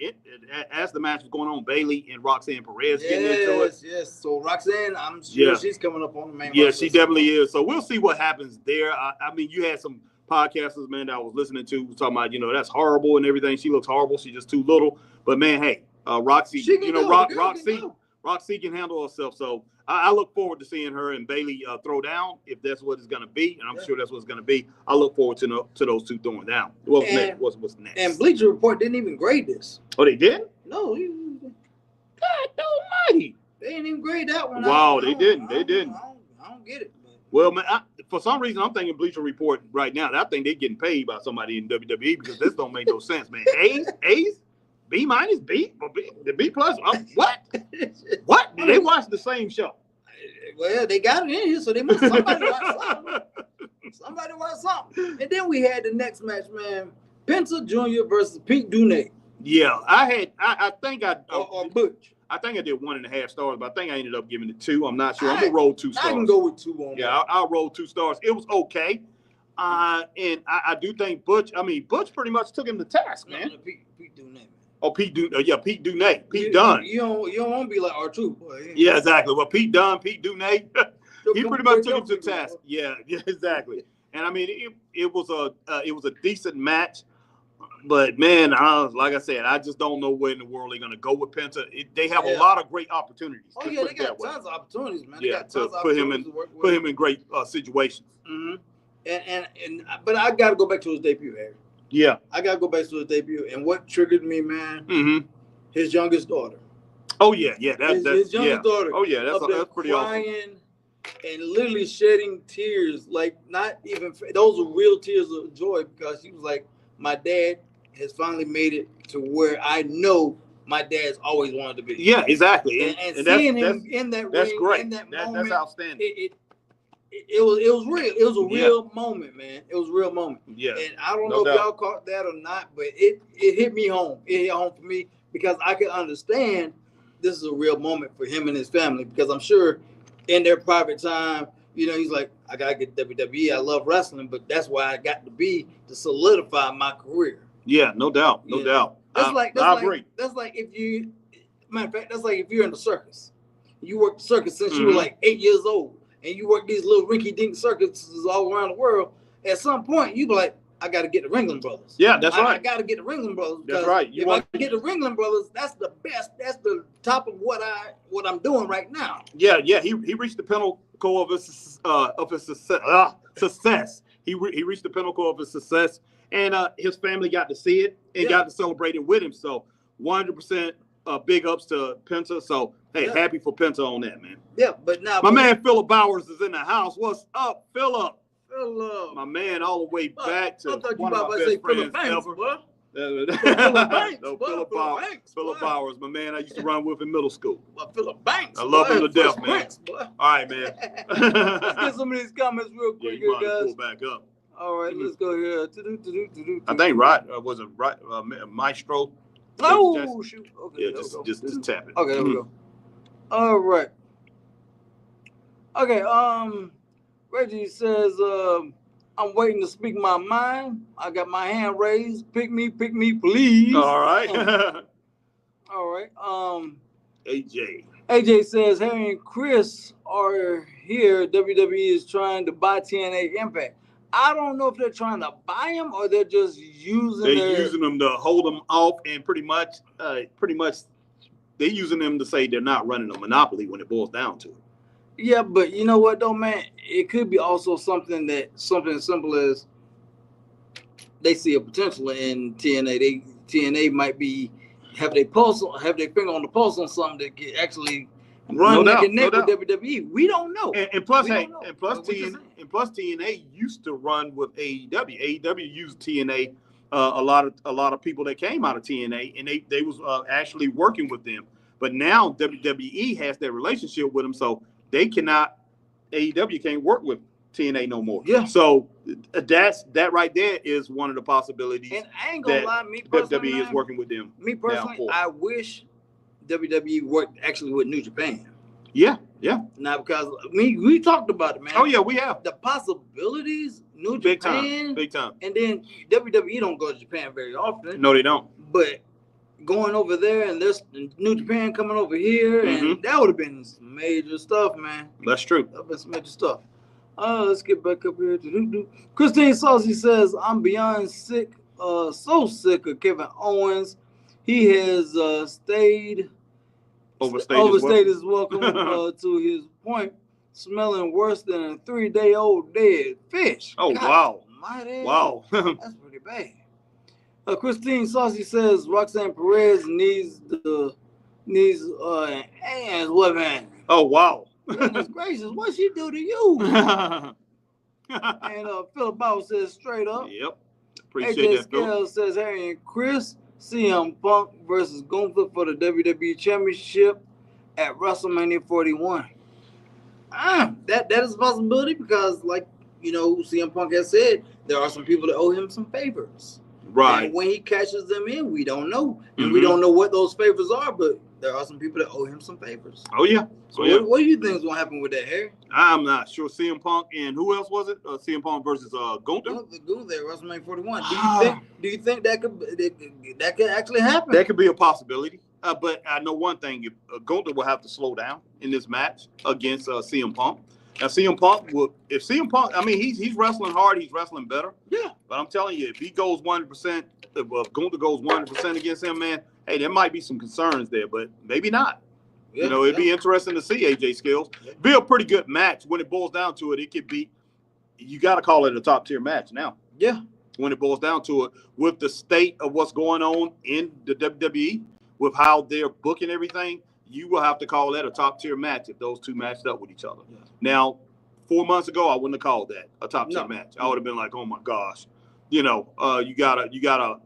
as the match was going on, Bayley and Roxanne Perez getting into it. Yes. So Roxanne, I'm sure she's coming up on the main. Yeah, she definitely is. So we'll see what happens there. I mean, you had some podcasters, man, that I was listening to talking about, that's horrible and everything. She looks horrible. She's just too little. But man, hey. Roxy, Roxy can handle herself. So I look forward to seeing her and Bayley throw down, if that's what it's going to be. And I'm sure that's what it's going to be. I look forward to those two throwing down. What's next? And Bleacher Report didn't even grade this. Oh, they did? No. God almighty. They didn't even grade that one. Wow, they didn't. I don't get it. Well, man, for some reason, I'm thinking Bleacher Report right now. I think they're getting paid by somebody in WWE because this don't make no sense, man. A's? B minus, B plus. What? What? They watch the same show. Well, they got it in here, so they must somebody watch something. Somebody watch something. And then we had the next match, man. Penta Jr. versus Pete Dunne. Yeah, I think or Butch. I think I did 1.5 stars, but I think I ended up giving it 2. I'm not sure. I'm gonna roll 2 stars. I can go with 2 on that. Yeah, I'll roll 2 stars. It was okay. And I do think Butch pretty much took him to task, man. No, Pete Dunne, man. Oh, Pete Dunne. Pete Dunne. You don't want to be like R2, boy. Yeah, exactly. Well, Pete Dunne, Pete Dunne, he pretty much took him to task. Yeah, exactly. And I mean, it was a decent match, but man, like I said, I just don't know where in the world they're gonna go with Penta. They have a lot of great opportunities. Oh yeah, they got tons of opportunities, man. Yeah, to put him in great situations. Mm-hmm. But I got to go back to his debut, Harry. Yeah, I gotta go back to his debut, and what triggered me, man, his youngest daughter. Oh yeah, that's his youngest daughter. Oh yeah, that's pretty crying awesome. And literally shedding tears, like not even those are real tears of joy, because she was like, "My dad has finally made it to where I know my dad's always wanted to be." Yeah, exactly. And seeing him in that ring, great. in that moment, that's outstanding. it was real. It was a real moment, man. It was a real moment. Yeah. And I don't know if y'all caught that or not, but it hit me home. It hit home for me because I could understand this is a real moment for him and his family, because I'm sure in their private time, he's like, I gotta get WWE. I love wrestling, but that's why I got to be to solidify my career. Yeah, no doubt. I agree. That's like if you, matter of fact, that's like if you're in the circus. You worked the circus since you were like 8 years old, and you work these little rinky-dink circuses all around the world. At some point, you be like, I got to get the Ringling Brothers. Yeah, that's right. I got to get the Ringling Brothers. That's right. If I get the Ringling Brothers, that's the best. That's the top of what I'm doing right now. Yeah. He reached the pinnacle of his success. He reached the pinnacle of his success, and his family got to see it and got to celebrate it with him. So 100% big ups to Penta. So hey, happy for Penta on that, man. Yeah, but now my man Philip Bowers is in the house. What's up, Philip? Philip, my man, all the way back to one of my best friends ever. Philip Bowers, my man. I used to run with in middle school. Philip Banks. I love him to death, man. Banks, all right, man. Let's get some of these comments real quick, guys. Pull back up. All right, let's go here. I think was it right? Maestro. Oh shoot! Okay, yeah, just tap it. Okay, there we go. All right. Okay. Reggie says, I'm waiting to speak my mind. I got my hand raised. Pick me, please. All right. All right. AJ says, Harry and Chris are here. WWE is trying to buy TNA Impact. I don't know if they're trying to buy them or they're just using them to hold them off, and pretty much they're using them to say they're not running a monopoly when it boils down to it. Yeah, but you know what though, man? It could be also something as simple as they see a potential in TNA. TNA might have their finger on the pulse on something that can actually run neck and neck with WWE. We don't know. And plus TNA used to run with AEW. AEW used TNA. A lot of people that came out of TNA, and they was actually working with them. But now WWE has that relationship with them, so AEW can't work with TNA no more. Yeah. So that right there is one of the possibilities. And I ain't gonna lie, me personally, WWE is working with them. Me personally, I wish WWE worked actually with New Japan. Yeah. Now, because we talked about it, man. Oh yeah, we have the possibilities. New big Japan, big time. And then WWE don't go to Japan very often. No, they don't. But going over there and there's New Japan coming over here, and that would have been some major stuff, man. That's true. That would have been some major stuff. Let's get back up here. Christine Saucy says, I'm beyond sick, so sick of Kevin Owens. He has overstayed his welcome to his point, smelling worse than a 3-day-old dead fish. Oh, God, wow. Wow. That's pretty bad. Christine Saucy says Roxanne Perez needs hands whipping. Oh, wow. Goodness gracious, what she do to you? And Philip Bowers says straight up. Yep. Appreciate that, Phil. Says Harry and Chris, CM Punk versus Gunther for the WWE Championship at WrestleMania 41. That is a possibility because, like, CM Punk has said, there are some people that owe him some favors. Right. And when he cashes them in, we don't know. And we don't know what those favors are, but there are some people that owe him some favors. Oh, yeah. So what do you think is going to happen with that, Harry? I'm not sure. CM Punk and who else was it? CM Punk versus Gunther? Gunther, WrestleMania 41. Do you think that could actually happen? That could be a possibility. But I know one thing. Gunther will have to slow down in this match against CM Punk. Now, CM Punk he's wrestling hard. He's wrestling better. Yeah. But I'm telling you, if he goes 100%, if Gunther goes 100% against him, man, hey, there might be some concerns there, but maybe not. Yeah, it'd be interesting to see AJ Skills. Be a pretty good match. When it boils down to it, it could be, you got to call it a top-tier match now. Yeah. When it boils down to it, with the state of what's going on in the WWE, with how they're booking everything, you will have to call that a top-tier match if those two matched up with each other. Yeah. Now, 4 months ago, I wouldn't have called that a top-tier match. I would have been like, oh, my gosh. You got a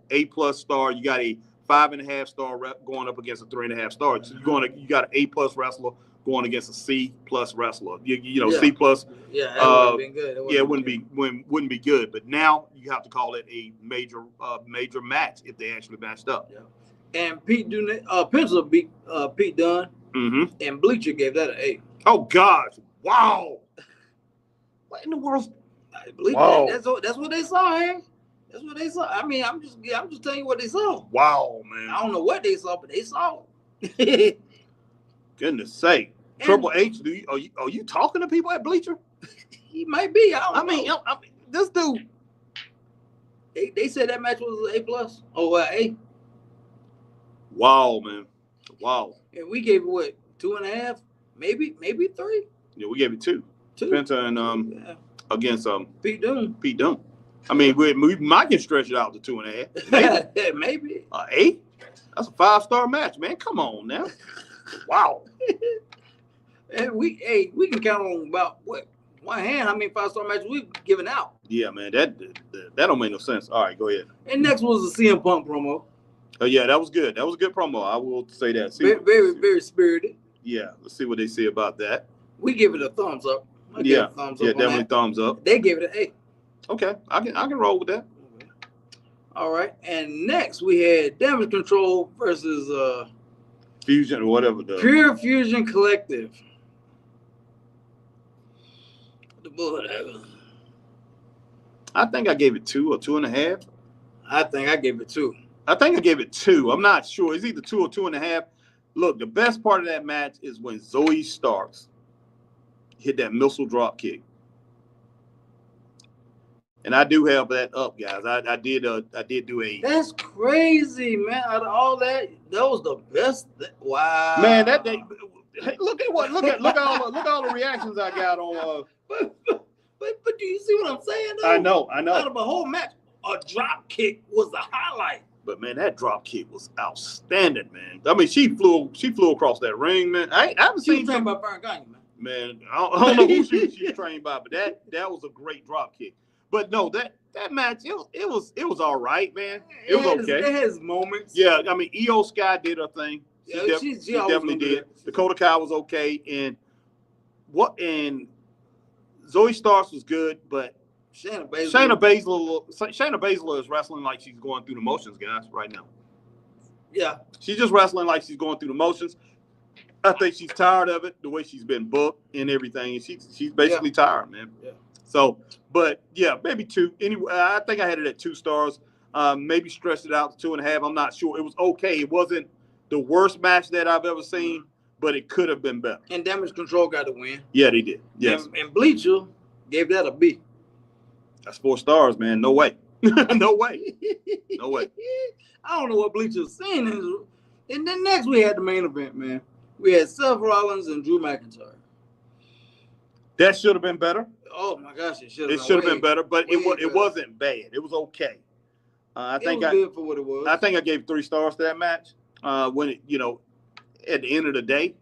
A+ star. You got a 5.5 star rep going up against a 3.5 star. So you got an A+ wrestler going against a C+ wrestler. You know, Yeah. C+. Yeah, that would have been good. Yeah, it wouldn't be good. But now you have to call it a major match if they actually matched up. Yeah. And Pencil beat Pete Dunne, and Bleacher gave that an A. Oh gosh! Wow! What in the world? Bleacher, Wow. That's what they saw, Hank. That's what they saw. I mean, I'm just telling you what they saw. Wow, man! I don't know what they saw, but they saw it. Goodness sake! And Triple H, are you talking to people at Bleacher? He might be. I mean, this dude. They said that match was an A+. Oh, A. Wow, man! Wow. And we gave it what, 2.5, maybe 3. Yeah, we gave it 2. Penta and against Pete Dunne. Pete Dunne. I mean, we might can stretch it out to 2.5. Maybe. 8. That's a 5-star match, man. Come on now. Wow. And we can count on about one hand how many 5-star matches we've given out. Yeah, man. That don't make no sense. All right, go ahead. And next was the CM Punk promo. Oh yeah, that was good. That was a good promo. I will say that. Very spirited. Yeah, let's see what they say about that. We give it a thumbs up. Definitely thumbs up. They gave it an A. Okay, I can roll with that. Okay. All right, and next we had Damage Control versus Fusion or whatever. Pure Fusion Collective. Whatever. I think I gave it 2 or 2.5. I think I gave it 2. I think I gave it 2. I'm not sure. It's either 2 or 2.5. Look, the best part of that match is when Zoe Starks hit that missile drop kick. And I do have that up, guys. I did do a. That's crazy, man. Out of all that was the best. Wow. Man, that day. Hey, look at all the reactions I got on. But do you see what I'm saying? Though? I know. Out of a whole match, a drop kick was the highlight. But man, that drop kick was outstanding, man. I mean, she flew across that ring, man. I haven't seen. She was trained by Baron Corbin, man. Man, I don't know who she was trained by, but that was a great drop kick. But no, that match, it was all right, man. It was okay. It has moments. Yeah, I mean, Io Sky did her thing. She definitely did. Dakota Kai was okay, and Zoe Starks was good, but Shayna Baszler is wrestling like she's going through the motions, guys, right now. Yeah. She's just wrestling like she's going through the motions. I think she's tired of it, the way she's been booked and everything. And she's basically tired, man. Yeah. So, but yeah, maybe 2. Anyway, I think I had it at 2 stars. Maybe stretched it out to 2.5. I'm not sure. It was okay. It wasn't the worst match that I've ever seen, but it could have been better. And Damage Control got the win. Yeah, they did. Yes. And Bleacher gave that a B. That's 4 stars, man. No way. No way. No way. I don't know what Bleacher's saying. And then next we had the main event, man. We had Seth Rollins and Drew McIntyre. That should have been better. Oh my gosh, it should have been better, but it wasn't bad. It was okay. I think it was good for what it was. I think I gave 3 stars to that match. When it, at the end of the day,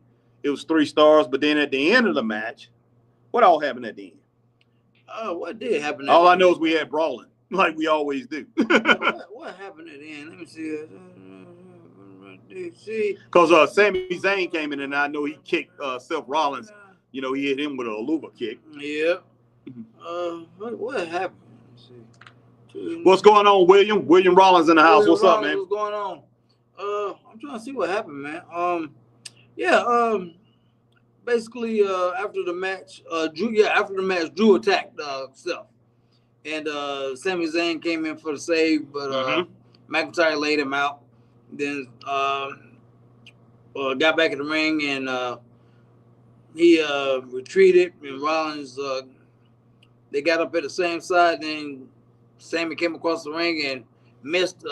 it was 3 stars. But then at the end of the match, what all happened at the end? What did happen? All I know is we had brawling, like we always do. what happened at the end? Let me see. Because Sami Zayn came in, and I know he kicked Seth Rollins. He hit him with a Aluva kick. Yeah. What happened? What's going on, William? William Rollins in the house. What's up, man? What's going on? I'm trying to see what happened, man. Basically, after the match, Drew attacked Seth, and Sami Zayn came in for the save, but McIntyre laid him out. Then got back in the ring, and he retreated, and Rollins they got up at the same side. Then Sammy came across the ring and missed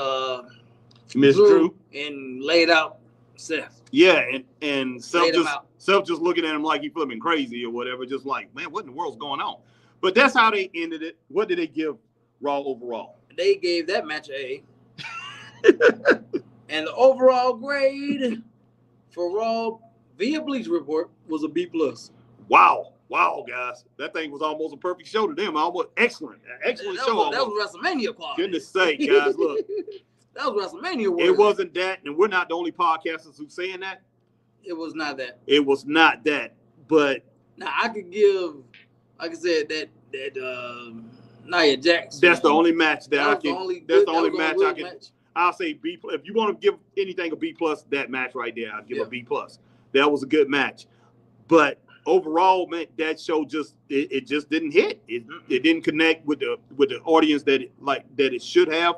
Drew and laid out Seth. Yeah, and Seth just looking at him like he flipping crazy or whatever, just like, man, what in the world's going on? But that's how they ended it. What did they give Raw overall? They gave that match an A. And the overall grade for Raw via Bleacher Report was a B+. Wow, guys. That thing was almost a perfect show to them. Almost excellent show. That was WrestleMania quality. Goodness sake, guys, look. That was WrestleMania worthy. It wasn't that, and we're not the only podcasters who's saying that. It was not that. It was not that. But now I could give, like I said, that Nia Jax. That's the only match that I can. That's the only match I can. I'll say B+. If you want to give anything a B+, that match right there, I'll give a B+. That was a good match. But overall, man, that show just it just didn't hit. It didn't connect with the audience that it should have.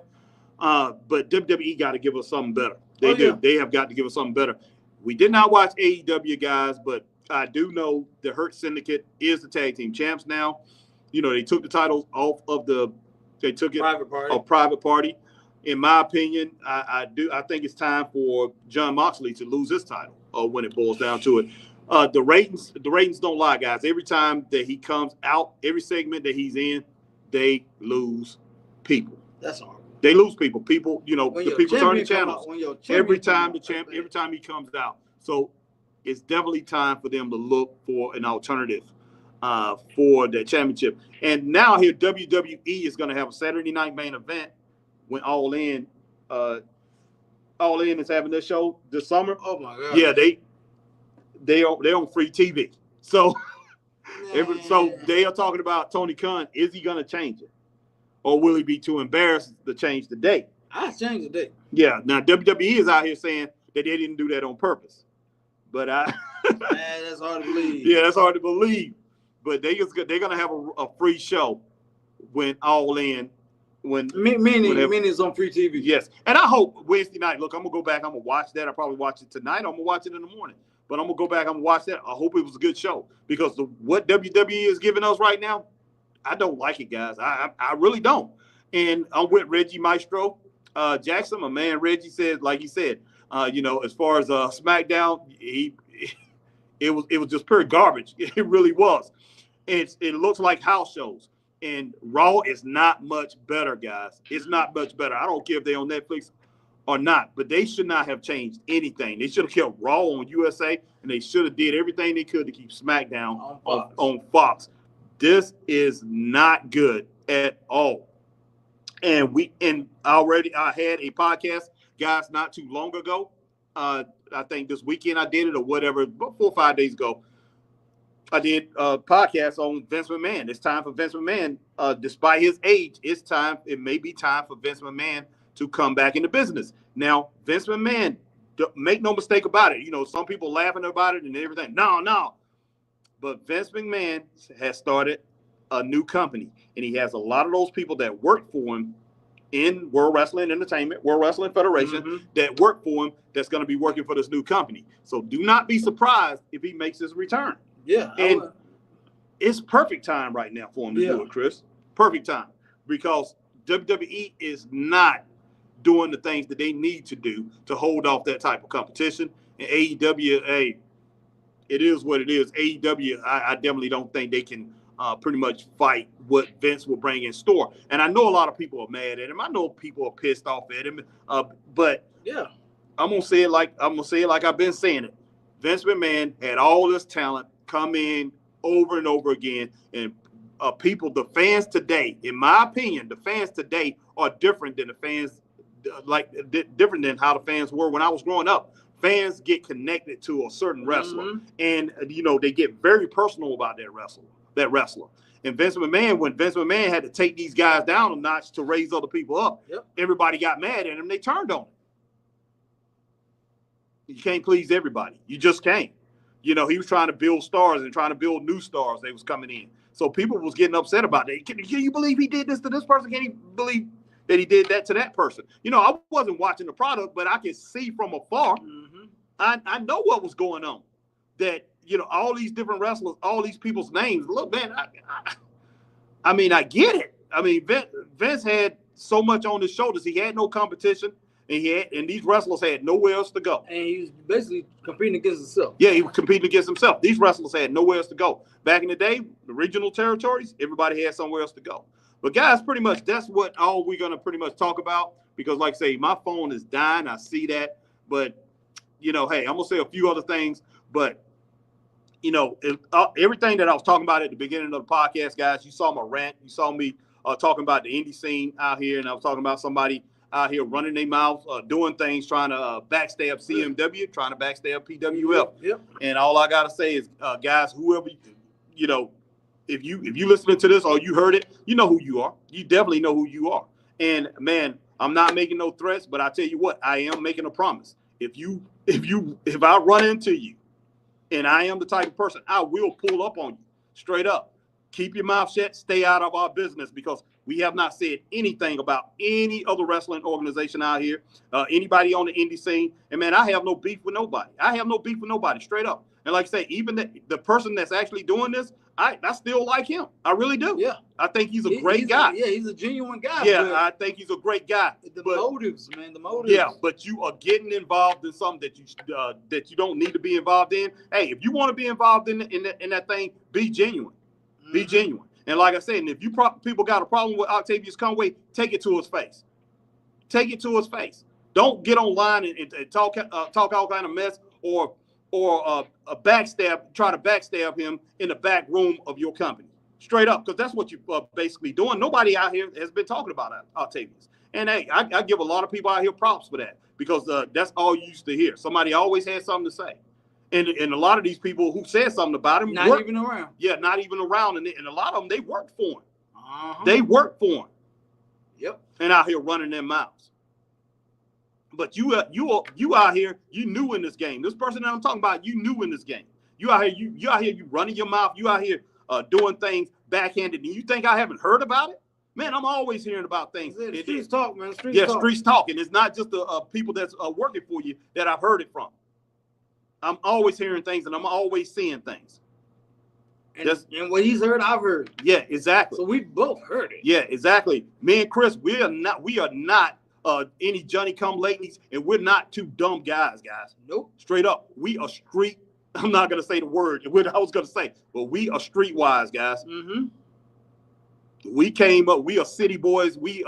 But WWE got to give us something better. They do. Yeah. They have got to give us something better. We did not watch AEW, guys, but I do know the Hurt Syndicate is the tag team champs now. You know, they took the titles off of Private Party. In my opinion, I think it's time for Jon Moxley to lose his title when it boils down to it. The ratings don't lie, guys. Every time that he comes out, every segment that he's in, they lose people. That's all. They lose people. People, you know, the people turn the channels every time he comes out. So it's definitely time for them to look for an alternative for the championship. And now here, WWE is going to have a Saturday night main event when All In is having their show this summer. Oh my God! Yeah, they're on free TV. So so they are talking about Tony Khan. Is he going to change it, or will he be too embarrassed to change the date? I change the date. Yeah. Now WWE is out here saying that they didn't do that on purpose, but man, that's hard to believe. Yeah, that's hard to believe. But they're going to have a free show when All In. Meaning it's on free TV. Yes. And I hope Wednesday night, look, I'm going to go back. I'm going to watch that. I'll probably watch it tonight. I'm going to watch it in the morning. But I'm going to go back. I'm going to watch that. I hope it was a good show. Because what WWE is giving us right now, I don't like it, guys. I really don't. And I'm with Reggie Maestro Jackson. My man Reggie said, like he said, you know, as far as SmackDown, it was just pure garbage. It really was. It looks like house shows. And Raw is not much better, guys. It's not much better. I don't care if they're on Netflix or not, but they should not have changed anything. They should have kept Raw on USA, and they should have did everything they could to keep SmackDown on Fox. This is not good at all. And I had a podcast, guys, not too long ago. I think this weekend I did it or whatever, about 4 or 5 days ago. I did a podcast on Vince McMahon. It's time for Vince McMahon, despite his age, it may be time for Vince McMahon to come back into business. Now, Vince McMahon, make no mistake about it. You know, some people laughing about it and everything. No. But Vince McMahon has started a new company, and he has a lot of those people that work for him in World Wrestling Entertainment, World Wrestling Federation, that work for him that's going to be working for this new company. So do not be surprised if he makes his return. Yeah, and it's perfect time right now for him to do it, Chris. Perfect time, because WWE is not doing the things that they need to do to hold off that type of competition. And AEW, hey, it is what it is. AEW, I definitely don't think they can pretty much fight what Vince will bring in store. And I know a lot of people are mad at him. I know people are pissed off at him. But yeah, I'm gonna say it like I've been saying it. Vince McMahon had all this talent come in over and over again, and the fans today, in my opinion, the fans today are different than the fans, different than how the fans were when I was growing up. Fans get connected to a certain wrestler, and you know they get very personal about that wrestler. And when Vince McMahon had to take these guys down a notch to raise other people up, everybody got mad at him. They turned on him. You can't please everybody. You just can't. You know, he was trying to build stars and trying to build new stars. They was coming in. So people was getting upset about that. Can you believe he did this to this person? Can you believe that he did that to that person? You know, I wasn't watching the product, but I could see from afar. I know what was going on. That, you know, all these different wrestlers, all these people's names. Look, man, I mean, I get it. I mean, Vince had so much on his shoulders. He had no competition. And these wrestlers had nowhere else to go. And he was basically competing against himself. Yeah, he was competing against himself. These wrestlers had nowhere else to go. Back in the day, the regional territories, everybody had somewhere else to go. But guys, pretty much that's what all we're going to pretty much talk about. Because like I say, my phone is dying. I see that. But, you know, hey, I'm going to say a few other things. But, you know, everything that I was talking about at the beginning of the podcast, guys, you saw my rant. You saw me talking about the indie scene out here. And I was talking about somebody out here running their mouths, doing things, trying to backstab CMW, trying to backstab PWF. Yep. And all I gotta say is, guys, whoever you know, if you listening to this or you heard it, you know who you are. You definitely know who you are. And man, I'm not making no threats, but I tell you what, I am making a promise. If I run into you, and I am the type of person, I will pull up on you straight up. Keep your mouth shut. Stay out of our business, because we have not said anything about any other wrestling organization out here, anybody on the indie scene. And man, I have no beef with nobody. Straight up. And like I say, even the person that's actually doing this, I still like him. I really do. Yeah. I think he's a great guy. He's a genuine guy. Yeah, I think he's a great guy. The motives, man, the motives. Yeah, but you are getting involved in something that you don't need to be involved in. Hey, if you want to be involved in that thing, be genuine. Mm-hmm. Be genuine. And like I said, and if people got a problem with Octavius Conway, take it to his face. Take it to his face. Don't get online and talk all kind of mess or a backstab, try to backstab him in the back room of your company. Straight up, because that's what you're basically doing. Nobody out here has been talking about Octavius. And hey, I give a lot of people out here props for that, because that's all you used to hear. Somebody always had something to say. And a lot of these people who said something about him not even around. Yeah, not even around. And a lot of them, they worked for him. Uh-huh. They worked for him. Yep. And out here running their mouths. But you out here, you new in this game. This person that I'm talking about, you new in this game. You out here, you running your mouth. You out here doing things backhanded. And you think I haven't heard about it? Man, I'm always hearing about things. Streets talk, man. Streets talk. And it's not just the people that's working for you that I've heard it from. I'm always hearing things, and I'm always seeing things. And what he's heard, I've heard. Yeah, exactly. So we both heard it. Yeah, exactly. Me and Chris, we are not any Johnny come latelys, and we're not two dumb guys. Nope. Straight up, we are street. I'm not gonna say the word I was gonna say, but we are streetwise, guys. Mm-hmm. We came up. We are city boys. We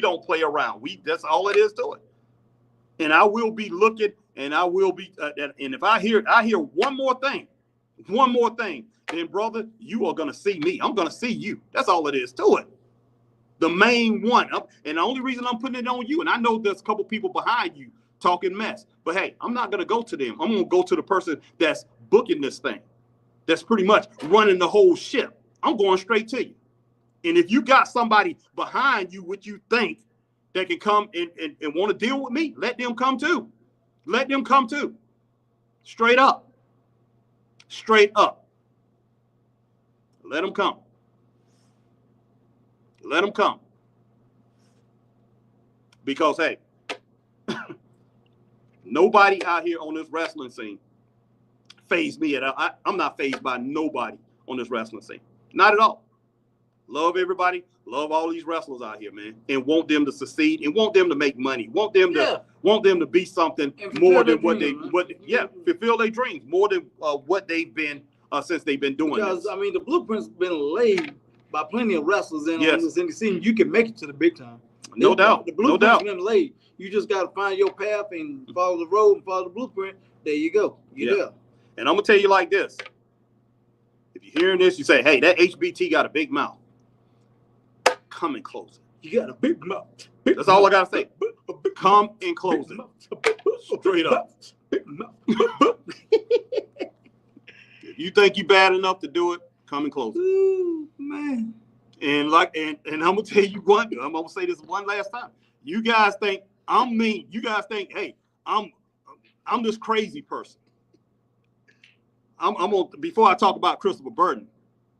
don't play around. That's all it is to it. And I will be looking. And I will be, and if I hear one more thing, then brother, you are gonna see me. I'm gonna see you. That's all it is to it. The main one, and the only reason I'm putting it on you, and I know there's a couple people behind you talking mess, but hey, I'm not gonna go to them. I'm gonna go to the person that's booking this thing, that's pretty much running the whole ship. I'm going straight to you. And if you got somebody behind you, what you think that can come and want to deal with me, let them come too. Let them come too. Straight up. Straight up. Let them come. Let them come. Because, hey, nobody out here on this wrestling scene fazed me at all. I'm not fazed by nobody on this wrestling scene. Not at all. Love everybody. Love all these wrestlers out here, man, and want them to succeed, and want them to make money, want them to be something more than fulfill their dreams more than what they've been since they've been doing. Because this. I mean, the blueprint's been laid by plenty of wrestlers on this indie scene. You can make it to the big time. No doubt. The blueprint's been laid. You just got to find your path and follow the road and follow the blueprint. There you go. You're there. And I'm gonna tell you like this: if you're hearing this, you say, "Hey, that HBT got a big mouth." Come and close it. You got a big mouth. That's all I gotta say. Come and close it. Straight up. Big mouth. If you think you bad enough to do it, come and close it. Ooh, man. And I'm gonna tell you one. I'm gonna say this one last time. You guys think I'm mean. You guys think, hey, I'm this crazy person. I'm gonna, before I talk about Christopher Burton,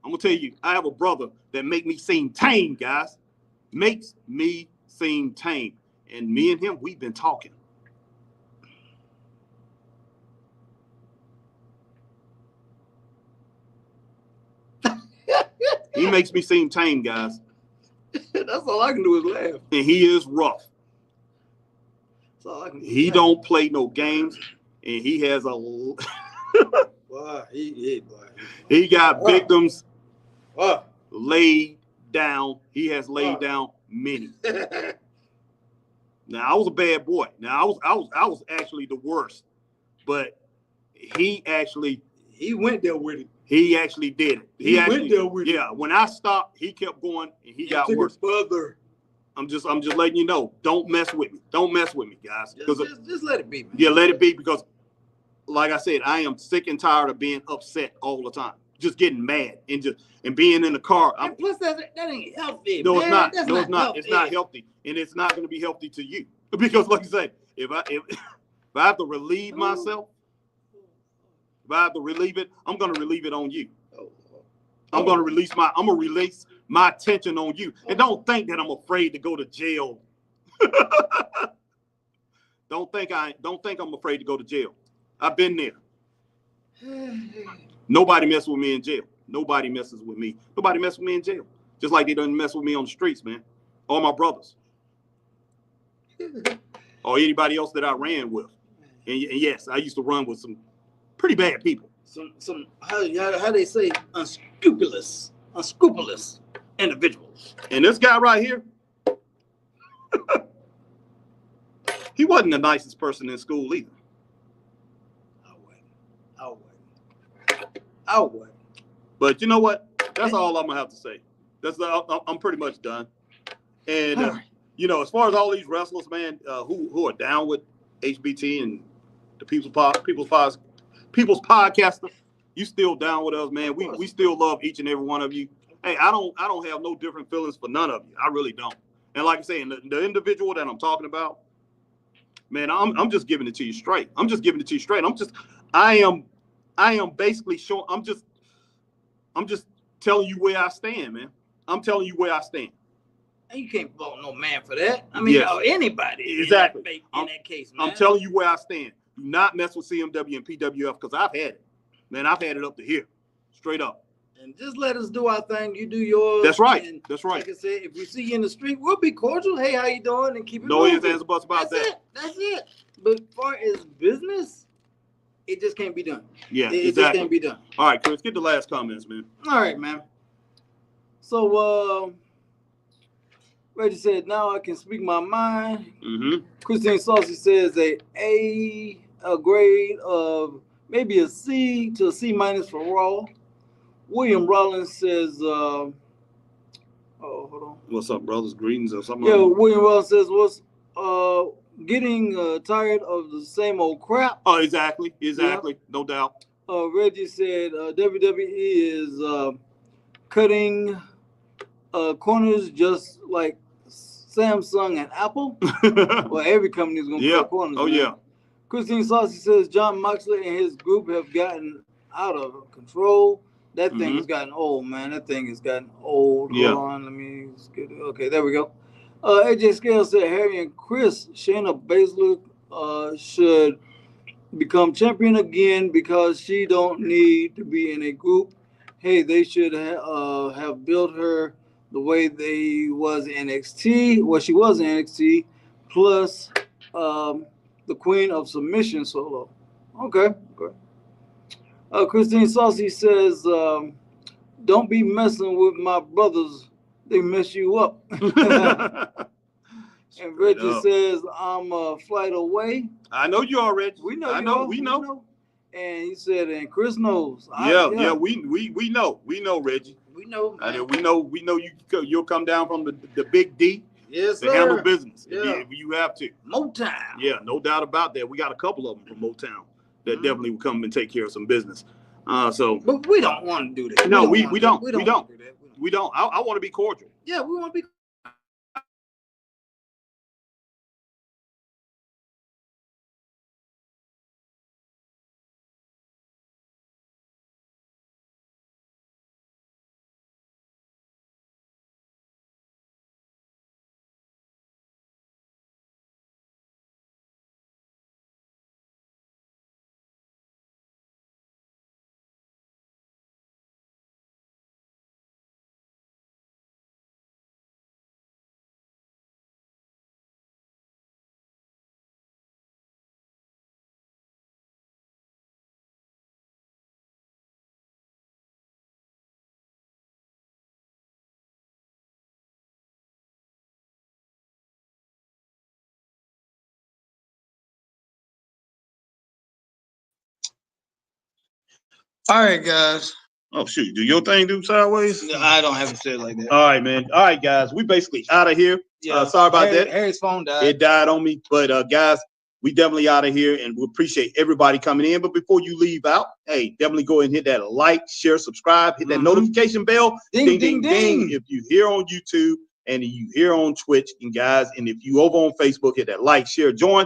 I'm gonna tell you, I have a brother that make me seem tame, guys. Makes me seem tame. And me and him, we've been talking. He makes me seem tame, guys. That's all I can do is laugh. And he is rough. That's all I can do. He don't play no games, and he has a. Boy, he got victims laid down. He has laid down many. Now I was a bad boy. Now I was actually the worst, but he went there with it. He actually did it. He went there with it. Yeah, when I stopped, he kept going, and he got worse. Further. I'm just letting you know. Don't mess with me. Don't mess with me, guys. Just let it be, man. Yeah, let it be, because, like I said, I am sick and tired of being upset all the time, just getting mad and being in the car. And plus, that ain't healthy. No, man. it's not. That's no, it's not. healthy. It's not healthy, and it's not going to be healthy to you, because, like I said, if I have to relieve myself, if I have to relieve it, I'm going to relieve it on you. I'm going to release my tension on you, and don't think that I'm afraid to go to jail. Don't think I'm afraid to go to jail. I've been there. Nobody messes with me in jail. Nobody messes with me. Nobody messes with me in jail. Just like they don't mess with me on the streets, man. All my brothers. Or anybody else that I ran with. And yes, I used to run with some pretty bad people. Some how they say unscrupulous individuals. And this guy right here, he wasn't the nicest person in school either. I would. But you know what? That's all I'm gonna have to say. I'm pretty much done. And you know, as far as all these wrestlers, man, who are down with HBT and the People's Podcaster, you still down with us, man. We still love each and every one of you. Hey, I don't have no different feelings for none of you. I really don't. And like I say, the individual that I'm talking about, man, I'm just giving it to you straight. I am basically showing. I'm just telling you where I stand, man. I'm telling you where I stand. And you can't fault no man for that. I mean, or anybody. Exactly. In that case, man. I'm telling you where I stand. Do not mess with CMW and PWF, because I've had it. Man, I've had it up to here. Straight up. And just let us do our thing. You do yours. That's right. And that's right. Like I said, if we see you in the street, we'll be cordial. Hey, how you doing? And keep it no moving. ifs, ands, or buts about that. That's it. But as far as business, it just can't be done. Yeah, it just can't be done. All right, Chris, get the last comments, man. All right, man. So, Reggie said, now I can speak my mind. Mm-hmm. Christine Saucy says a grade of maybe a C to a C minus for Raw. William Rollins says, hold on. What's up, brothers? Greetings or something? Yeah, William Rollins says, getting tired of the same old crap. Oh, exactly. Yeah. No doubt. Reggie said WWE is cutting corners just like Samsung and Apple. Well, every company is going to cut corners. Oh, man. Yeah. Christine Saucy says John Moxley and his group have gotten out of control. That thing has gotten old, man. That thing has gotten old. Yeah. Hold on, let me get it. Okay, there we go. AJ Scales said Harry and Chris, Shayna Baszler should become champion again because she don't need to be in a group. Hey, they should have built her the way they was in NXT. Well, she was in NXT, plus the Queen of Submission solo. Okay. Christine Saucy says, don't be messing with my brothers. They mess you up. And Reggie says, I'm a flight away. I know you are, Reggie. We know. We know. And he said, and Chris knows. We know. We know, Reggie. We know. We know you'll come down from the big D. Yes, to handle business. Yeah. If you have to. Motown. Yeah, no doubt about that. We got a couple of them from Motown that definitely will come and take care of some business. But we don't want to do that. No, we don't. We don't. We don't. I want to be cordial. Yeah, we want to be. All right, guys. Oh shoot, do your thing do sideways? No, I don't have it said like that. All right, man. All right, guys. We basically out of here. Yeah. Sorry about that. Harry's phone died. It died on me. But guys, we definitely out of here, and we appreciate everybody coming in. But before you leave out, hey, definitely go ahead and hit that like, share, subscribe, hit that notification bell. Ding, ding, ding. If you here on YouTube and you here on Twitch, and guys, and if you over on Facebook, hit that like, share, join.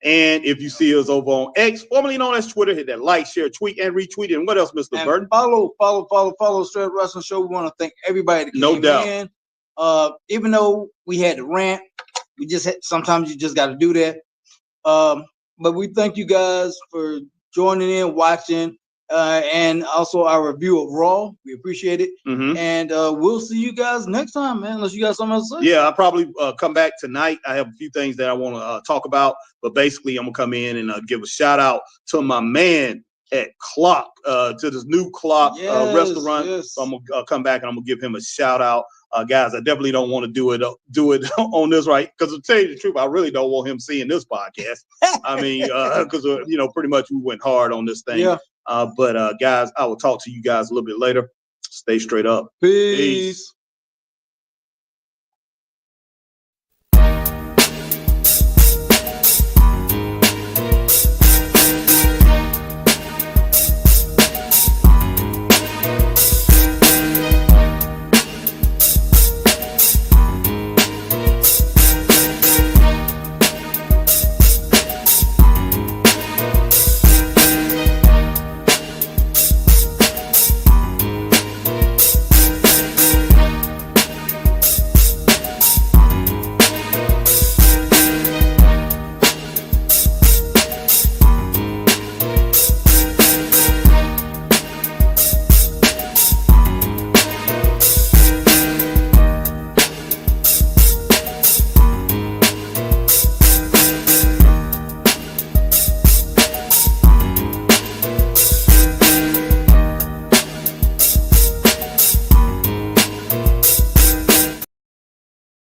And if you see us over on X, formerly known as Twitter, hit that like, share, tweet, and retweet. And what else, Mr. Burton? Follow Straight Up Wrestling Show. We want to thank everybody that came in. Even though we had to rant, sometimes you just got to do that. But we thank you guys for joining in, watching, and also our review of Raw. We appreciate it. And we'll see you guys next time, man, unless you got something else to say. Yeah, I'll probably come back tonight. I have a few things that I want to talk about, but basically I'm going to come in and give a shout out to my man at Clock, to this new Clock restaurant. Yes. So I'm going to come back and I'm going to give him a shout out. Guys, I definitely don't want to do it on this, right? Because to tell you the truth, I really don't want him seeing this podcast. I mean, because pretty much we went hard on this thing. Yeah. But guys, I will talk to you guys a little bit later. Stay straight up. Peace.